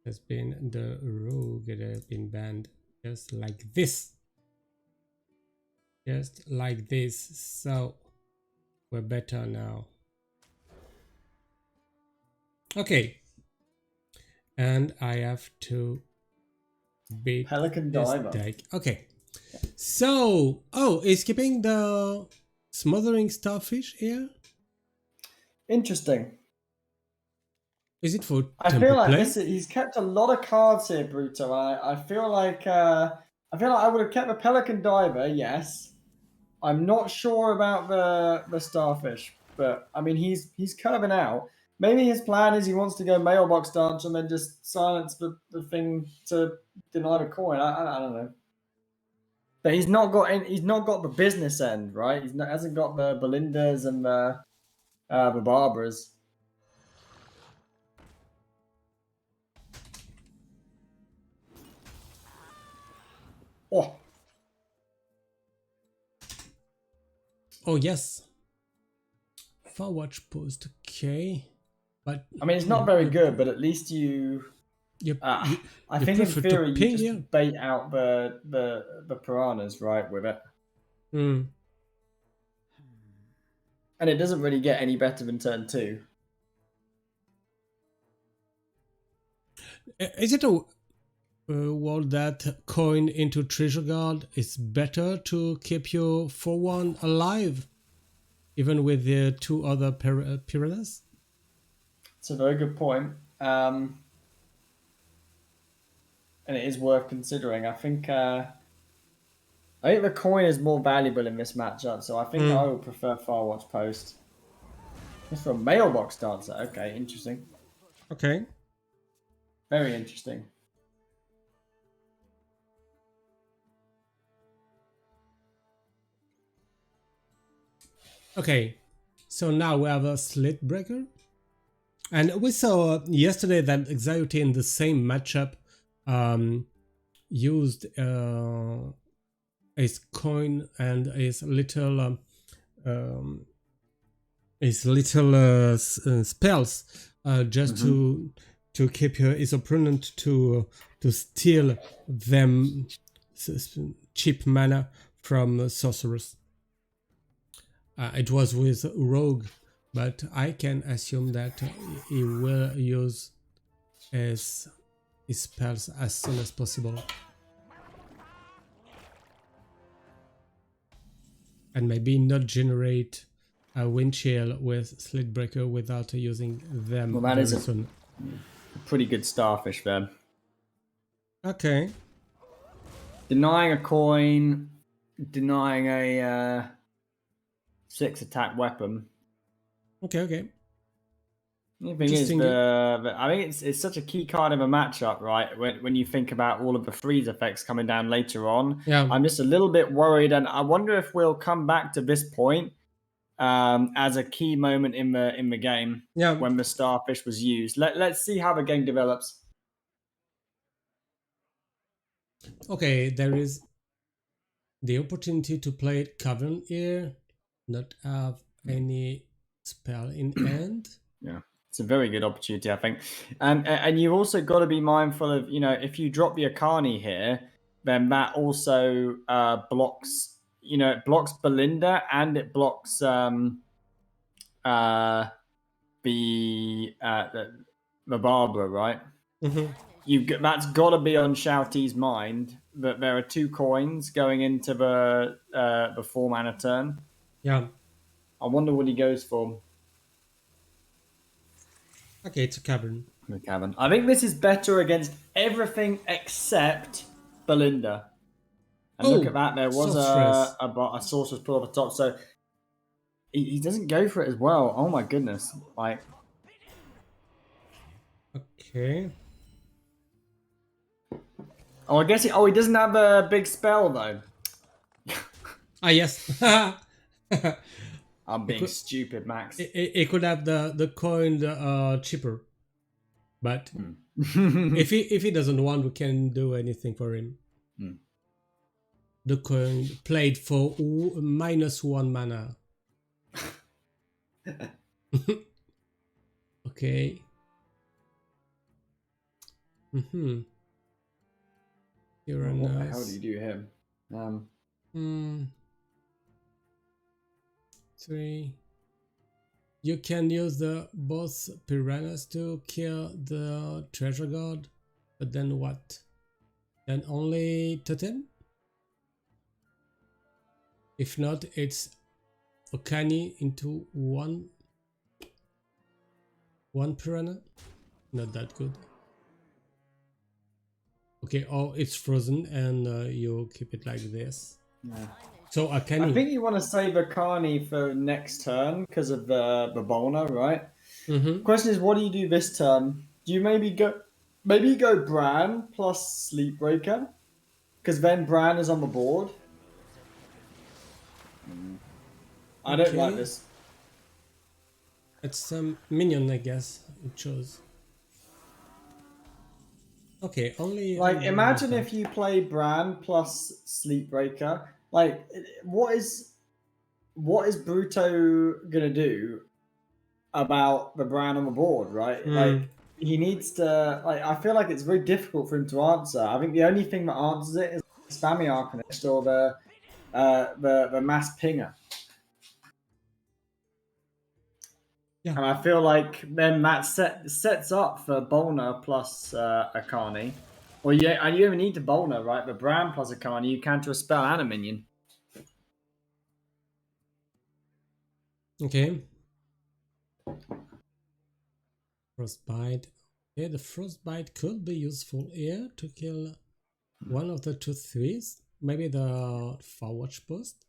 has been the rogue that has been banned just like this. Just like this. So we're better now. Okay. And I have to beat Pelican this Diver. deck. Okay. So, is keeping the Smothering Starfish here? Interesting. Is it for I tempo feel like play? he's kept a lot of cards here, BruTo. I feel like I would have kept the Pelican Diver, yes. I'm not sure about the Starfish, but I mean he's curving out. Maybe his plan is he wants to go Mailbox Dance and then just silence the thing to deny the coin. I don't know. But he's not got the business end, right? Hasn't got the Belindas and the Barbaras. Oh. Oh yes. Forward post, okay. But I mean, it's not very good, but at least you. I think in theory you just bait out the piranhas, right, with it. Mm. And it doesn't really get any better than turn 2. Is it a world that coin into treasure guard is better to keep your 4-1 alive, even with the 2 other piranhas? It's a very good point. And it is worth considering. I think the coin is more valuable in this matchup, so I think I would prefer Firewatch Post. It's for a Mailbox Dancer. Okay, interesting. Okay. Very interesting. Okay, so now we have a Slit Breaker. And we saw yesterday that XiaoT in the same matchup used his coin and his little spells just to keep his opponent to steal them cheap mana from sorcerers. It was with Rogue, but I can assume that he will use his spells as soon as possible. And maybe not generate a wind chill with Slit Breaker without using them very soon. A pretty good Starfish then. Okay. Denying a coin, denying a 6 attack weapon. Okay. The thing is, I think it's such a key card of a matchup, right? When you think about all of the freeze effects coming down later on, Yeah. I'm just a little bit worried, and I wonder if we'll come back to this point as a key moment in the game when the starfish was used. Let's see how the game develops. Okay, there is the opportunity to play Cavern here, not have any spell in hand. Yeah, it's a very good opportunity, I think. And you've also got to be mindful of, if you drop the Akani here, then that also blocks, it blocks Belinda and it blocks the Barbara, right? That's got to be on XiaoT's mind that there are 2 coins going into the 4 mana turn. Yeah. I wonder what he goes for. Okay, it's a Cavern. The Cavern. I think this is better against everything except Belinda. And look at that. There was a sorcerer's pull off the top. So he doesn't go for it as well. Oh my goodness. Like. Okay. Oh, I guess he doesn't have a big spell though. Yes. I'm being stupid, Max. It could have the coin cheaper, but if he doesn't want, we can do anything for him. The coin played for -1 mana. Okay. What the hell do you do here? 3. You can use both piranhas to kill the treasure god, but then what? Then only totem? If not, it's Okani into one piranha. Not that good. Okay, it's frozen and you keep it like this. Yeah. So Akani. I think you want to save Akani for next turn because of the Bolna, right? Question is, what do you do this turn? Do you maybe go Bran plus Sleepbreaker? Because then Bran is on the board. I don't like this. It's some minion, I guess. It chose. Okay, only. Imagine if you play Bran plus Sleepbreaker. What is BruTo gonna do about the Bran on the board, right? He needs to. I feel like it's very difficult for him to answer. I think the only thing that answers it is Spammy Arcanist or the Mass Pinger. Yeah. And I feel like then that sets up for Bolna plus Akani. Well, yeah, and you even need to Bolna, right? But Bran plus Akani, you counter a spell and a minion. Okay. Frostbite. Okay, the Frostbite could be useful here to kill one of the 2 3s. Maybe the Forwatch Post.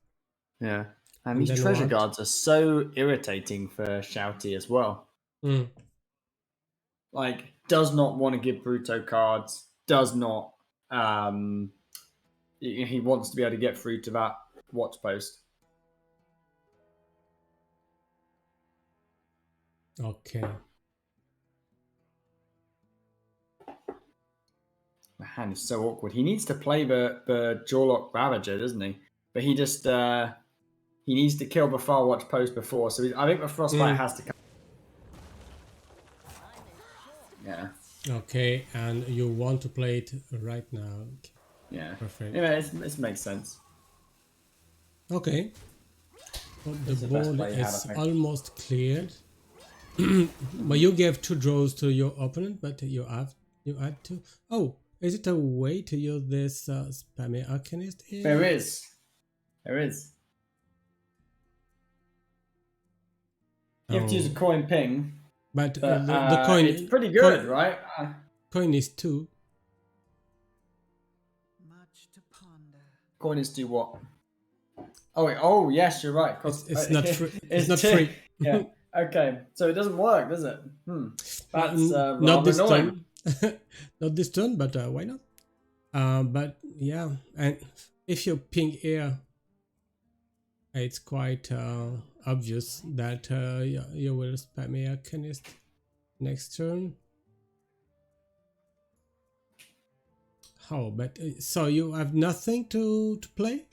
Yeah. And these treasure guards are so irritating for XiaoT as well. Does not want to give BruTo cards. Does not. He wants to be able to get through to that watch post. Okay. The hand is so awkward. He needs to play the Jawlock Ravager, doesn't he? But he just he needs to kill the far watch post before. So I think the Frostbite has to come. Yeah. Okay, and you want to play it right now. Yeah. Perfect. Yeah, it makes sense. Okay. Well, the board is almost cleared. But you gave 2 draws to your opponent, but you add 2. Oh, is it a way to use this Spammy Arcanist here? There is. You have to use a coin ping. But the coin... It's pretty good, right? Coin is 2. Much to ponder. Coin is do what? Oh, yes, you're right. It's not free. It's not free. Yeah. Okay, so it doesn't work, does it? That's Not rather this annoying. turn. Not this turn, but why not? But yeah, and if you ping here, it's quite obvious that you will spam a Arcanist next turn. Oh, but so you have nothing to play?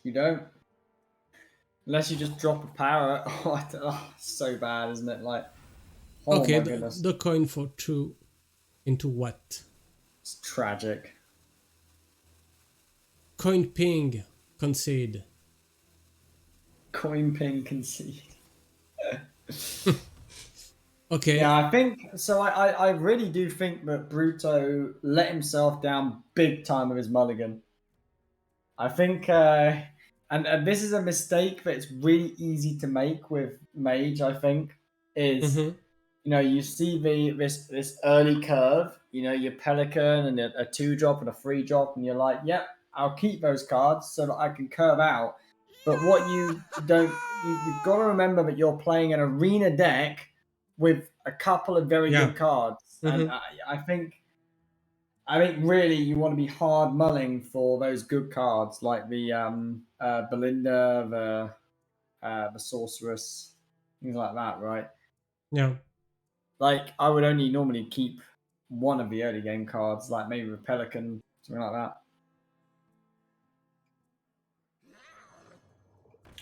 You don't. Unless you just drop a power. Oh, it's so bad, isn't it? Like, oh Okay, my goodness. the coin for 2 into what? It's tragic. Coin ping, concede. Coin pin concede. Okay. Yeah, I think so. I really do think that BruTo let himself down big time with his mulligan. I think, and this is a mistake that it's really easy to make with Mage. I think is you see this early curve. Your Pelican and a 2-drop and a 3-drop, and you're like, yep, I'll keep those cards so that I can curve out. But what you don't, you've got to remember that you're playing an arena deck with a couple of very good cards, and I think really you want to be hard mulling for those good cards like the Belinda, the Sorceress, things like that, right? Yeah. Like I would only normally keep one of the early game cards, like maybe the Pelican, something like that.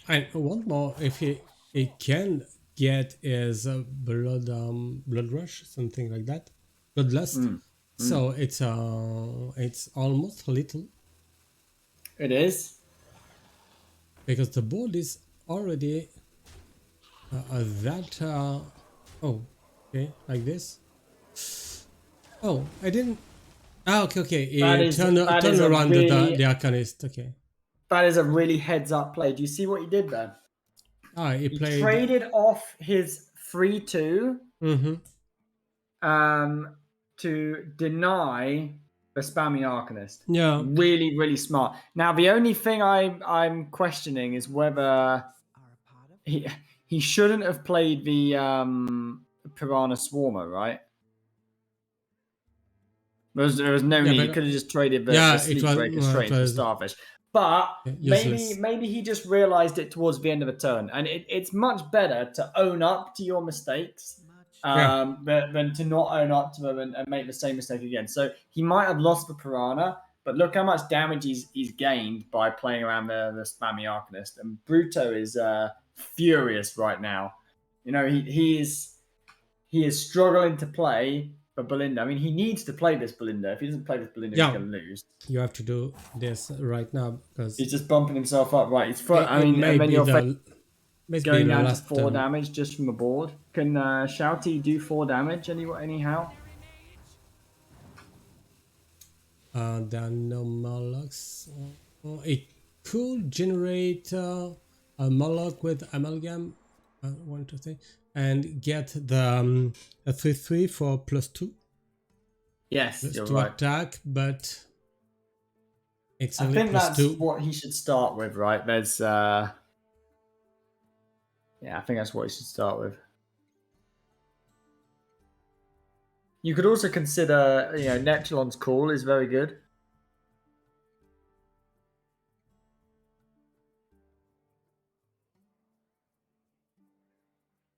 And one more, if he can get is blood rush, something like that, bloodlust. So it's almost little. It is because the board is already that. Oh, okay, like this. Oh, I didn't. Ah, okay. Turn around the Arcanist. Okay. That is a really heads up play. Do you see what he did there? He played... traded off his 3-2 to deny the spammy Arcanist. Yeah. Really, really smart. Now, the only thing I'm questioning is whether he shouldn't have played the Piranha Swarmer, right? There was no need. He could have just traded the Sleep Breaker straight for Starfish. But maybe he just realized it towards the end of the turn. And it's much better to own up to your mistakes than to not own up to them and make the same mistake again. So he might have lost the Piranha, but look how much damage he's gained by playing around the spammy Arcanist. And BruTo is furious right now. He is struggling to play for Belinda. I mean, he needs to play this Belinda. If he doesn't play this Belinda, he's going to lose. You have to do this right now because he's just bumping himself up. Right, it's fun. And then you're going down to 4 damage just from the board. Can XiaoT do 4 damage anyhow? There are no Molochs. It could generate a Moloch with Amalgam. 1, 2, 3. And get the a 3/3 for +2. Yes, plus you're 2 right. attack, but it's I only think that's +2. what he should start with, right? There's I think that's what he should start with. You could also consider, Neptulon's Call is very good.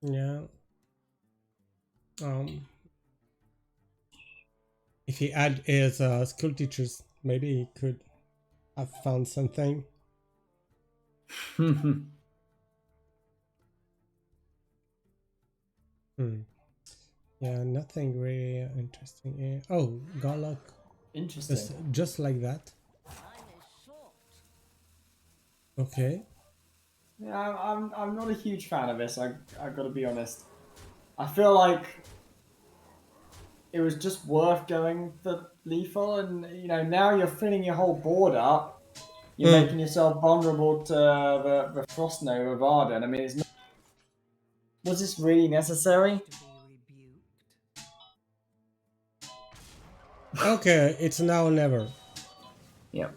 Yeah. If he add his school teachers, maybe he could have found something. Yeah, nothing really interesting here. Oh, Garlock. Interesting. Just like that. Okay. Yeah, I'm not a huge fan of this. I've got to be honest. I feel like it was just worth going for lethal, and now you're filling your whole board up. You're making yourself vulnerable to the Frost Nova Varden. I mean, it's not... Was this really necessary? Okay, it's now or never. Yep.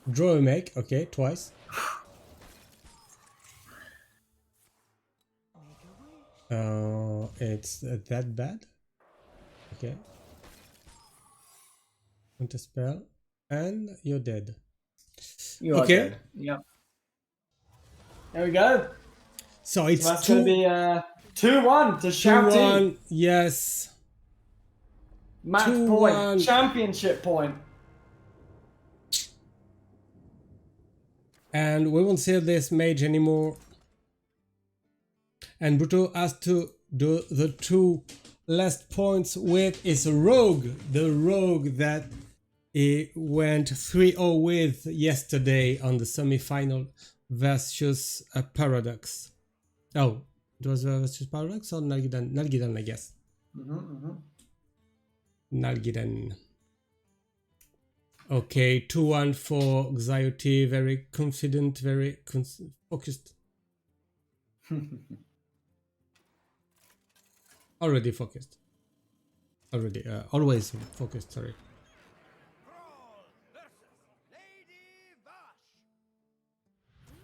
Draw a make, okay, twice. It's that bad. Okay. Counter spell, and you're dead. You are dead. Yep. There we go. So it's So that's going to be 2-1 to XiaoT. 2-1, yes. Match 2-1. point. Championship point. And we won't see this mage anymore. And BruTo has to do the 2 last points with his rogue. The rogue that he went 3-0 with yesterday on the semi-final versus Paraducks. Oh, it was versus Paraducks or Nalguidan? Nalguidan, I guess. Nalguidan. Okay, 2-1 for XiaoT. Very confident, very focused. Already focused. Already, always focused, sorry.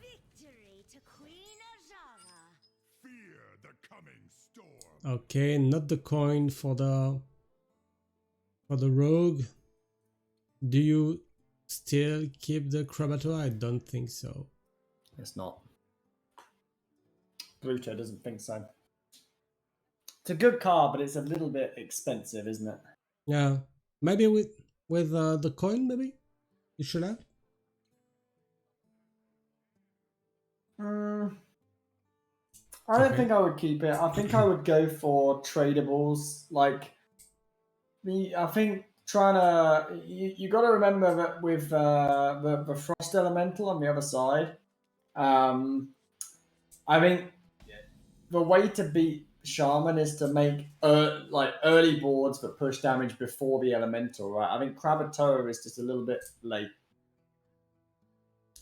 Victory to Queen Ajara. Fear the coming storm. Okay, not the coin for the rogue. Do you still keep the Krabato? I don't think so. It's not. BruTo doesn't think so. It's a good card, but it's a little bit expensive, isn't it? Yeah, maybe with the coin, maybe you should have. I don't think I would keep it. I think I would go for tradables. Like I think trying to you got to remember that with the frost elemental on the other side. I think the way to beat Shaman is to make like early boards that push damage before the elemental, right? I think Krabato is just a little bit late.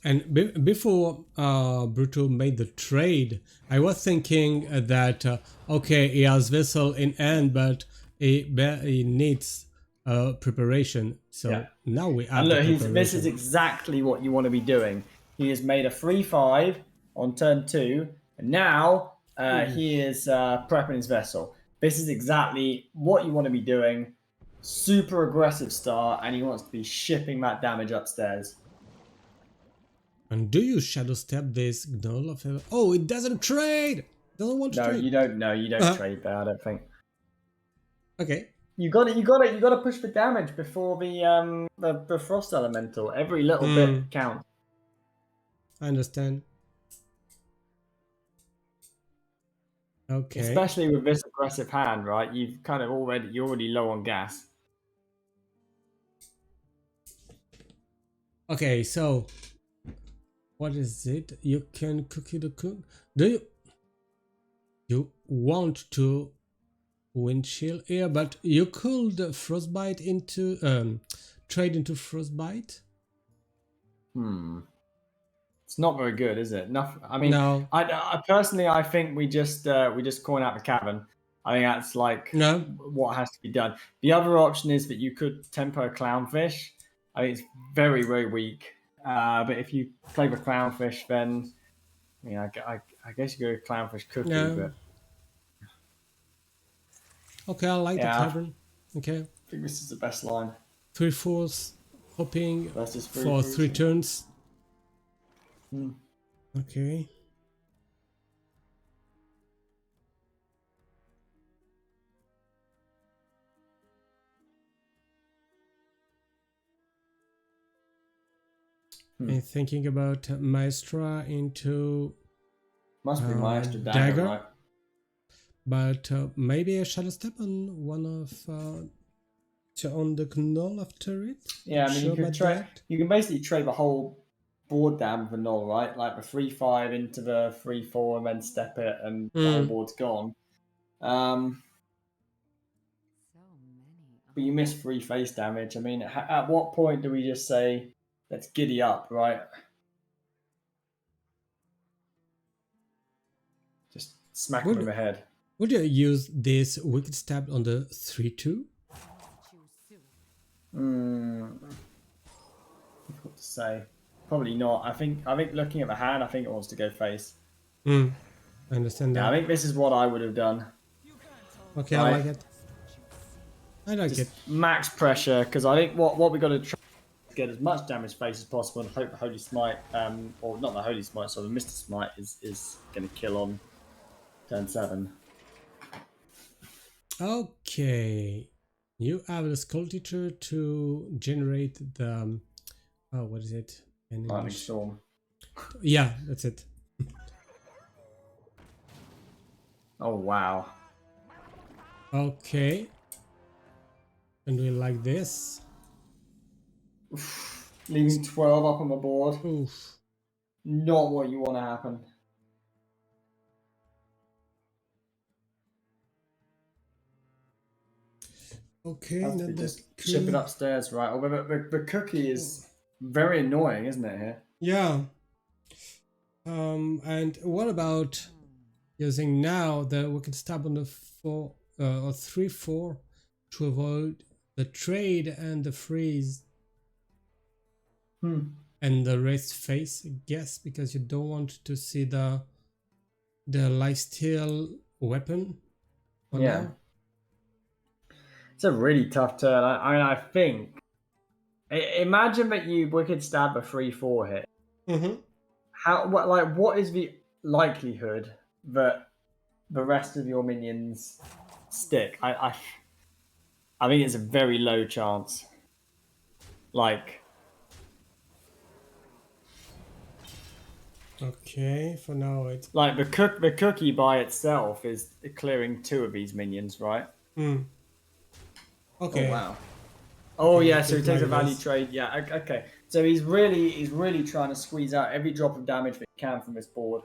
And before BruTo made the trade, I was thinking that okay, he has vessel in hand, but he needs preparation. So now we have. And look, the this is exactly what you want to be doing. He has made a 3/5 on turn 2, and now he is prepping his vessel. This is exactly what you want to be doing. Super aggressive start, and he wants to be shipping that damage upstairs. And do you shadow step this Gnoll of? Oh, it doesn't trade. Doesn't want to trade. You don't. No, you don't trade there. I don't think. Okay. You got to push the damage before the frost elemental. Every little bit counts. I understand. Okay. Especially with this aggressive hand, right? You're already low on gas. Okay, so what is it? You can cookie the cook. Do you want to wind chill here? But you could frostbite into trade into frostbite. It's not very good, is it? I mean, no. I personally, I think we just coin out the cavern. I think that's like what has to be done. The other option is that you could tempo clownfish. I think it's very, very weak. But if you play with clownfish, then I guess you go clownfish cookie. Yeah. But okay, I like the cavern. Okay. I think this is the best line. 3/4 hopping Versus for 3 turns. Hmm. Okay. I'm thinking about Maestra into must be Maestra dagger, right? But maybe a shadow step on one of on the Gnoll after it. Yeah, I mean you can basically trade the whole board down with the Gnoll, right? Like the 3/5 into the 3/4 and then step it, and the whole board's gone. But you miss 3 face damage. I mean, at what point do we just say, let's giddy up, right? Just smack him in the head. Would you use this Wicked Stab on the 3/2? Difficult to say. Probably not. I think looking at the hand, I think it wants to go face. I understand Yeah, that. I think this is what I would have done. Okay, Right. I like it. I like Just it. max pressure, because I think what we got to try is get as much damage face as possible and hope the Holy Smite, or not the Holy Smite, so the Mr. Smite is going to kill on turn 7. Okay. You have the Skull Teacher to generate the oh, what is it in Lightning English? Storm. Yeah, that's it. Oh, wow. Okay. And we like this. Leaving 12 up on the board. Oof. Not what you want to happen. Okay, Has to then be the just ship it queen. upstairs, right? Although the cookie is very annoying, isn't it, here? Yeah. And what about using now the we can stab on the 4 or 3/4 to avoid the trade and the freeze and the raised face, I guess, because you don't want to see the lifesteal weapon for Yeah. now. It's a really tough turn. I think. Imagine that you wicked stab a 3/4 hit. Mm-hmm. What is the likelihood that the rest of your minions stick? I think it's a very low chance. Like, Okay, for now it's like the cookie by itself is clearing 2 of these minions, right? okay. Oh wow. Oh Okay, yeah, I so he think takes a like value this. trade. Yeah, okay. So he's really trying to squeeze out every drop of damage that he can from this board.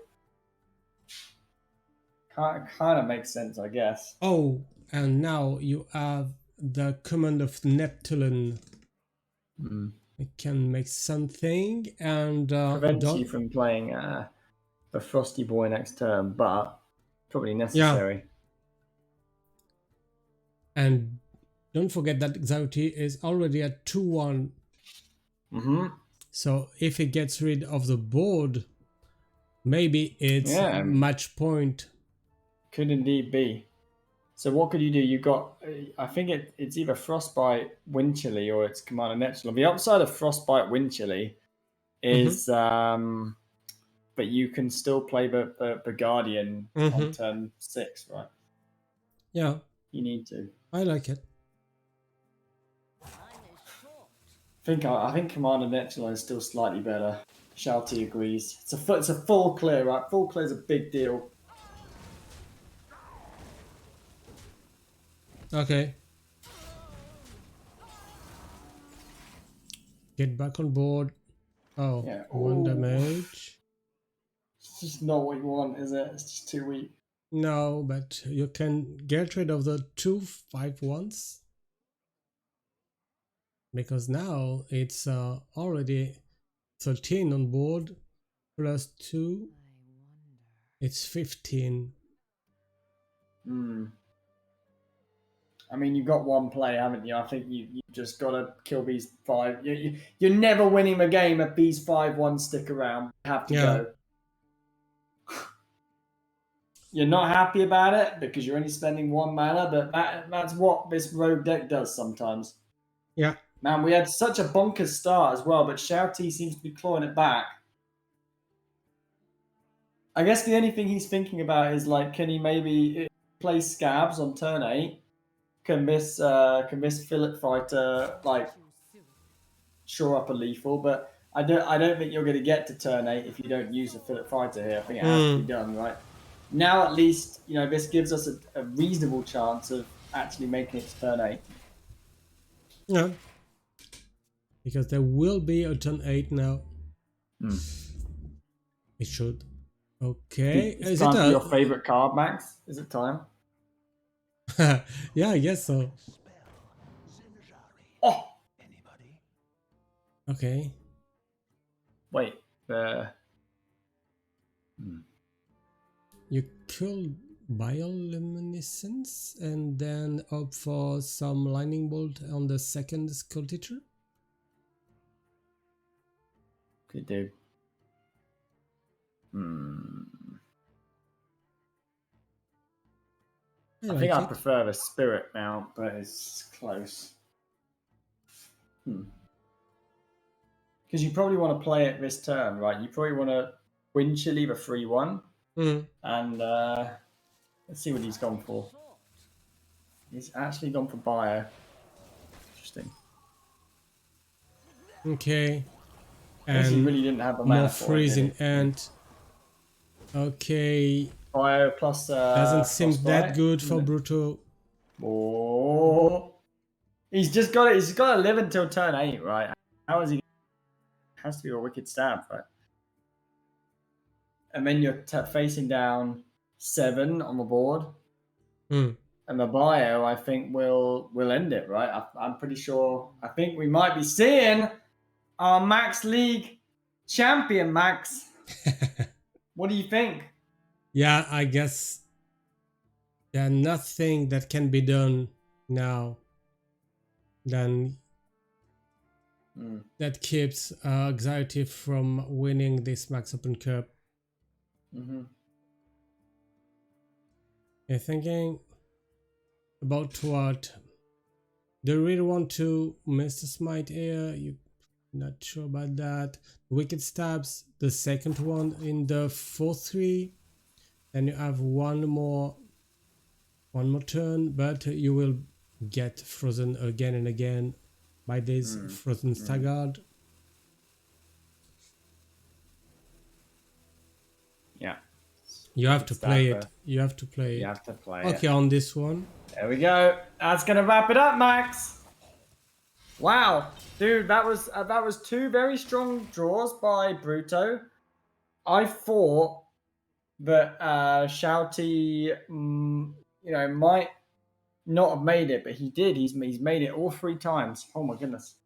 Kind of makes sense, I guess. Oh, and now you have the command of Neptune. It can make something and Prevents you don't. from playing the Frosty Boy next turn, but probably necessary. And don't forget that XiaoT is already at 2-1. So if it gets rid of the board, maybe it's match point. Could indeed be. So what could you do? You got, I think it's either Frostbite Wind Chilly or it's Commander Neptune. The upside of Frostbite Wind Chilly is but you can still play the Guardian on turn 6, right? Yeah, You need to. I like it. I think Commander Neptune is still slightly better. XiaoT agrees. It's a full clear, right? Full clear is a big deal. Okay. Get back on board. Oh, Yeah. 1 damage. It's just not what you want, is it? It's just too weak. No, but you can get rid of the 2 5/1s. Because now it's already 13 on board plus 2. It's 15. I mean, you've got one play, haven't you? I think you just got to kill these 5. You're never winning the game if these 5/1 stick around. You have to go. You're not happy about it because you're only spending 1 mana, but that's what this rogue deck does sometimes. Yeah. Man, we had such a bonkers start as well, but XiaoT seems to be clawing it back. I guess the only thing he's thinking about is, like, can he maybe play Scabs on turn 8? Can this Fillet Fighter, like, shore up a lethal? But I don't think you're going to get to turn 8 if you don't use a Fillet Fighter here. I think it has to be done, right? Now, at least, this gives us a reasonable chance of actually making it to turn 8. Yeah. Because there will be a turn 8 now. It should. Okay. It's time for your favorite card, Max? Is it time? Yeah, I guess so. Oh! Okay. Wait. You could bioluminescence and then opt for some lightning bolt on the second Skull Teacher. Good dude. I think I prefer the spirit now, but it's close. Because you probably want to play it this turn, right? You probably want to win Chile the 3-1. And let's see what he's gone for. He's actually gone for bio. Interesting. Okay. And he really didn't have a mana more for freezing it, and okay. Bio plus doesn't seem frostbite. that good for BruTo. Oh, he's just got it. He's got to live until turn 8, right? How is he? Has to be a wicked stab, right? And then you're facing down 7 on the board. And the bio, I think, will end it, right? I'm pretty sure. I think we might be seeing our Max League champion, Max. What do you think? Yeah, I guess there's nothing that can be done now than that keeps XiaoT from winning this Max Open Cup. You're thinking about what? Do you really want to miss the smite here? You're not sure about that. Wicked stabs, the second one in the 4-3. Then you have one more turn, but you will get frozen again and again by this frozen staggered. Yeah. You have to play it. You have to play it. You have to play it. Okay, on this one. There we go. That's gonna wrap it up, Max. Wow, dude, that was 2 very strong draws by BruTo. I thought that XiaoT, might not have made it, but he did. He's made it all 3 times. Oh my goodness!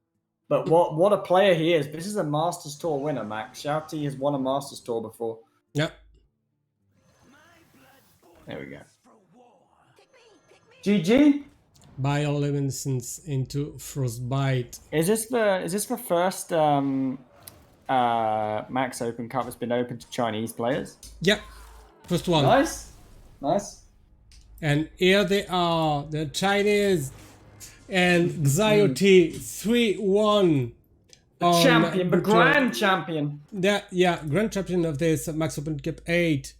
But what a player he is. This is a Masters Tour winner, Max. XiaoT has won a Masters Tour before. Yep. There we go. GG. Bioluminescence into Frostbite. Is this the first Max Open Cup that's been open to Chinese players? Yep. First one. Nice. And here they are, the Chinese and XiaoT 3-1. The champion, the grand champion. Grand champion of this Max Open Cup 8.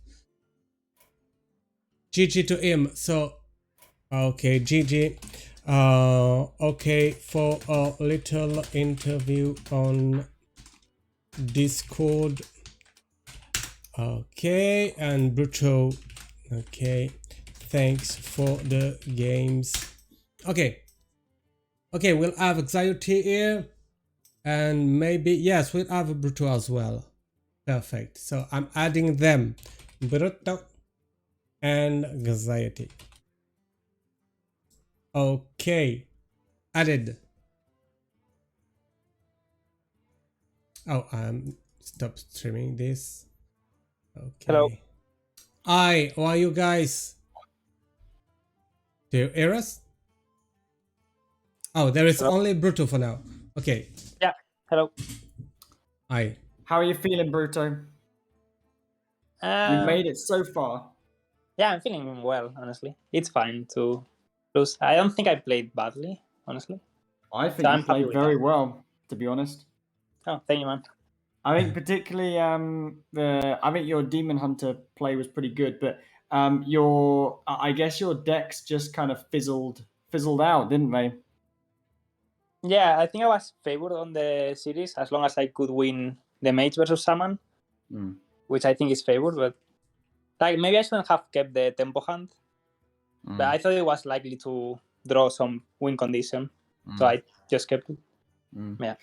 GG to him. So, okay, GG. Okay, for a little interview on Discord. Okay, and BruTo. Okay, thanks for the games. Okay, we'll have XiaoT here, and maybe yes, we'll have a BruTo as well. Perfect. So I'm adding them, BruTo and XiaoT. Okay, added. Oh, stop streaming this. Okay. Hello. Hi, how are you guys? Do you hear us? Oh, there is only BruTo for now. Okay. Yeah, hello. Hi. How are you feeling, BruTo? You made it so far. Yeah, I'm feeling well, honestly. It's fine to lose. I don't think I played badly, honestly. I think you played very well, to be honest. Oh, thank you, man. I think particularly I think your Demon Hunter play was pretty good, but I guess your decks just kind of fizzled out, didn't they? Yeah, I think I was favored on the series as long as I could win the mage versus summon, which I think is favored, but like maybe I shouldn't have kept the tempo hand. But I thought it was likely to draw some win condition, so I just kept it. Yeah.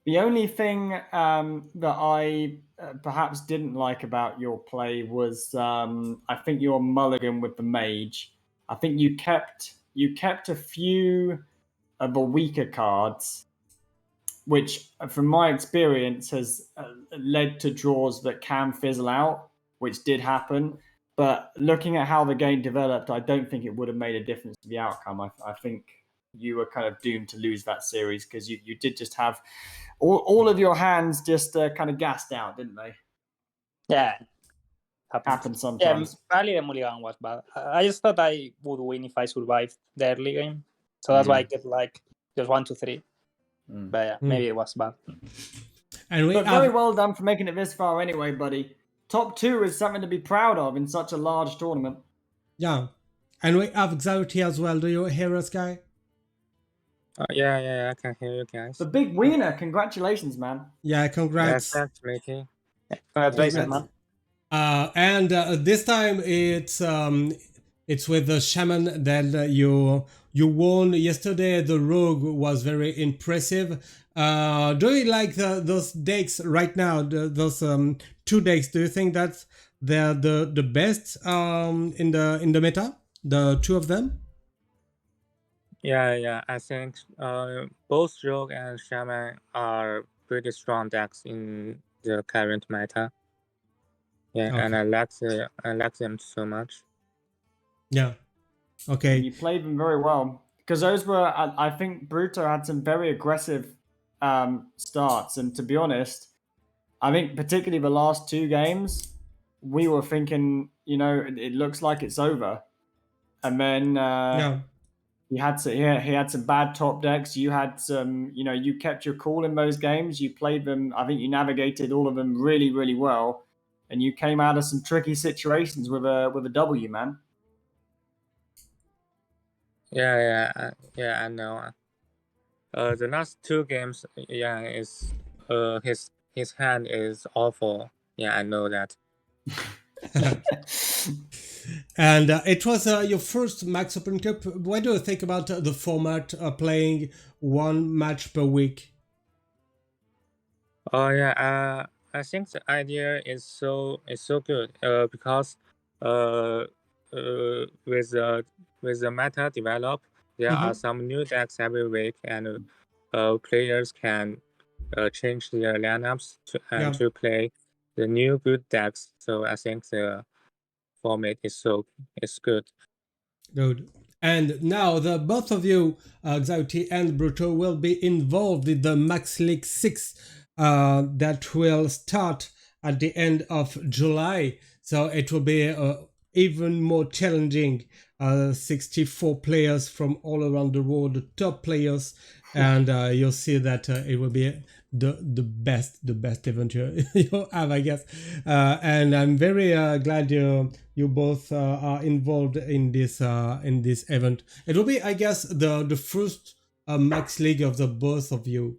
The only thing that I perhaps didn't like about your play was I think your mulligan with the mage. I think you kept a few of the weaker cards, which from my experience has led to draws that can fizzle out, which did happen. But looking at how the game developed, I don't think it would have made a difference to the outcome. I think you were kind of doomed to lose that series because you did just have all of your hands just kind of gassed out, didn't they? Yeah. Happens sometimes. Yeah, probably the mulligan was bad. I just thought I would win if I survived the early game. So that's why I get like just 1, 2, 3. But yeah, maybe it was bad. And but very well done for making it this far anyway, buddy. Top 2 is something to be proud of in such a large tournament. Yeah. And we have XiaoT as well. Do you hear us, guy? Yeah, I can hear you guys. The big winner. Congratulations, man. Yeah, congrats. Yeah, thanks, Meati. Congratulations, man. And this time it's with the shaman that you won yesterday. The rogue was very impressive. Do you like those decks right now? Those 2 decks? Do you think that they're the best in the meta? The 2 of them? Yeah. I think both rogue and shaman are pretty strong decks in the current meta. Yeah, Okay. and I like them so much. Yeah. Okay. You played them very well because those were. I think BruTo had some very aggressive starts, and to be honest, I think particularly the last 2 games, we were thinking, it looks like it's over, and then he had some bad top decks. You had some, you kept your cool in those games. You played them. I think you navigated all of them really, really well. And you came out of some tricky situations with a W, man. Yeah, I know. The last 2 games, is his hand is awful. Yeah, I know that. And it was your first Max Open Cup. What do you think about the format, playing 1 match per week? Oh yeah, I think the idea is so good. Because with the meta develop, there are some new decks every week, and players can change their lineups to play the new good decks. So I think the format is good. Good. And now both of you, XiaoT and BruTo, will be involved in the Max League 6 that will start at the end of July. So it will be even more challenging. 64 players from all around the world, the top players, and you'll see that it will be the best event you have, I guess. And I'm very glad you both are involved in this event. It will be, I guess, the first Max League of the both of you.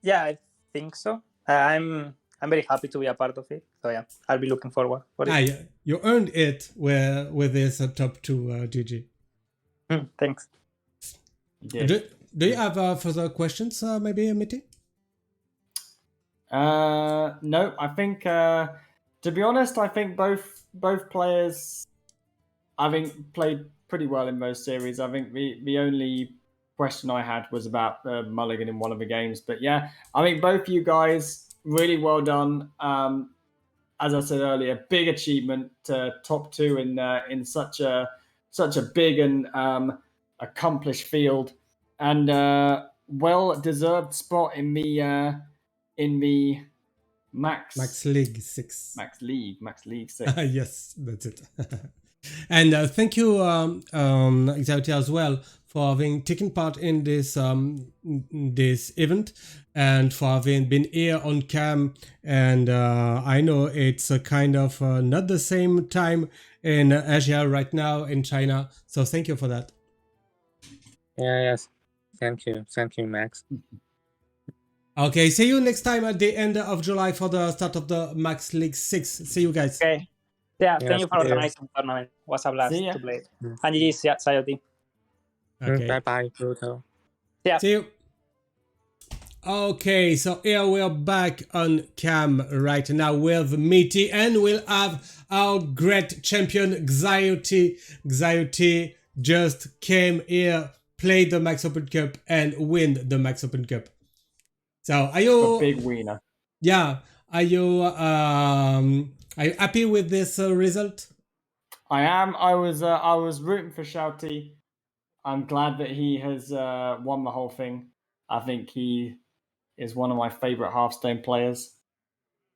Yeah, I think so. I'm very happy to be a part of it. So yeah, I'll be looking forward for it. Yeah, you earned it with this top 2, GG. Thanks. Do you have further questions, maybe, Meati? No, I think to be honest, I think both players, played pretty well in most series. I think the only question I had was about Mulligan in one of the games, but yeah, I think both you guys really well done. As I said earlier, big achievement, top 2 in such a big and accomplished field, and well-deserved spot in the Max League 6. Max League 6. Yes, that's it. And thank you, XiaoT, as well, for having taken part in this event and for having been here on cam. And I know it's a kind of not the same time in Asia right now, in China. So thank you for that. Yes. Thank you, Max. Okay, see you next time at the end of July for the start of the Max League 6. See you guys. Okay. Yeah, thank you for organizing the tournament. It was a blast to play. And GG, XiaoT. Okay. Bye-bye, BruTo. Yeah. See you. Okay, so here we are back on cam right now with Meati, and we'll have our great champion XiaoT. XiaoT just came here, played the Max Open Cup, and win the Max Open Cup. So are you a big winner? Yeah. Are you happy with this result? I am. I was rooting for XiaoT. I'm glad that he has won the whole thing. I think he is one of my favorite Hearthstone players.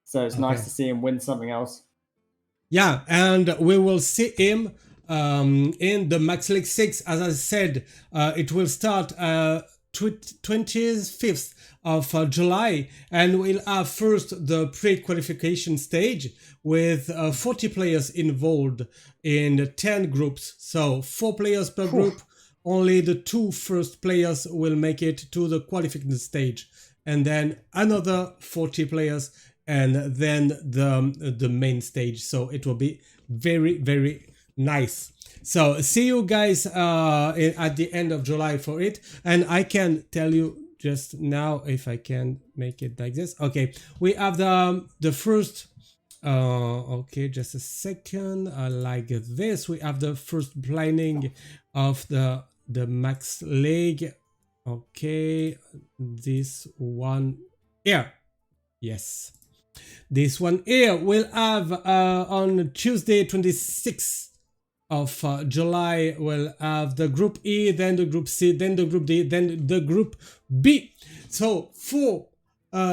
So it's nice to see him win something else. Yeah, and we will see him in the Max League 6. As I said, it will start 25th of July, and we'll have first the pre-qualification stage with 40 players involved in 10 groups. So 4 players per group. Only the 2 first players will make it to the qualification stage, and then another 40 players, and then the main stage. So it will be very, very nice. So see you guys at the end of July for it. And I can tell you just now, if I can make it like this. Okay, we have the first, okay, just a second, like this. We have the first planning of the Max League. Okay, this one here. Yes. This one here will have on Tuesday 26th of July, we'll have the group E, then the group C, then the group D, then the group B. So 4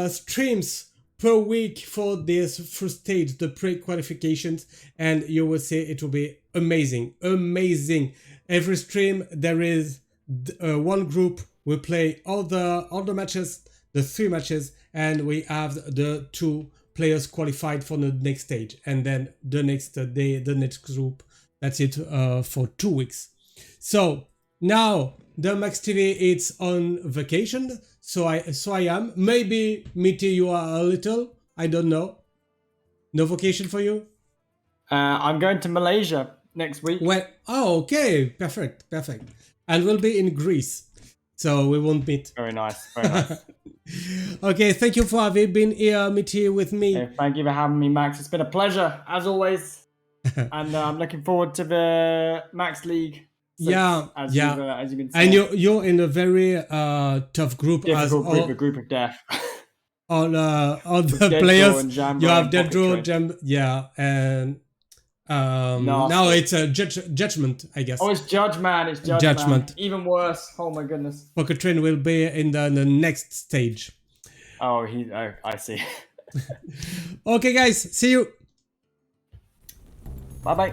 streams per week for this first stage, the pre-qualifications, and you will see it will be amazing. Every stream there is one group will play all the matches, the 3 matches, and we have the 2 players qualified for the next stage, and then the next day, the next group. That's it for 2 weeks. So now the Max TV it's on vacation. So I am. Maybe Meati, you are a little. I don't know. No vacation for you? I'm going to Malaysia next week. Well, oh, okay, perfect. And we'll be in Greece, so we won't meet. Very nice. Okay, thank you for having been here, Meati, with me. Okay, thank you for having me, Max. It's been a pleasure as always. And I'm looking forward to the Max League. As you can see. And you're in a very tough group. Difficult group of death. All the players. You have Deadrow, and now it's a judgment, I guess. Oh, it's Judgment. It's Judgment. Even worse. Oh my goodness. Pocket Train will be in the next stage. Oh, I see. Okay, guys. See you. Bye-bye.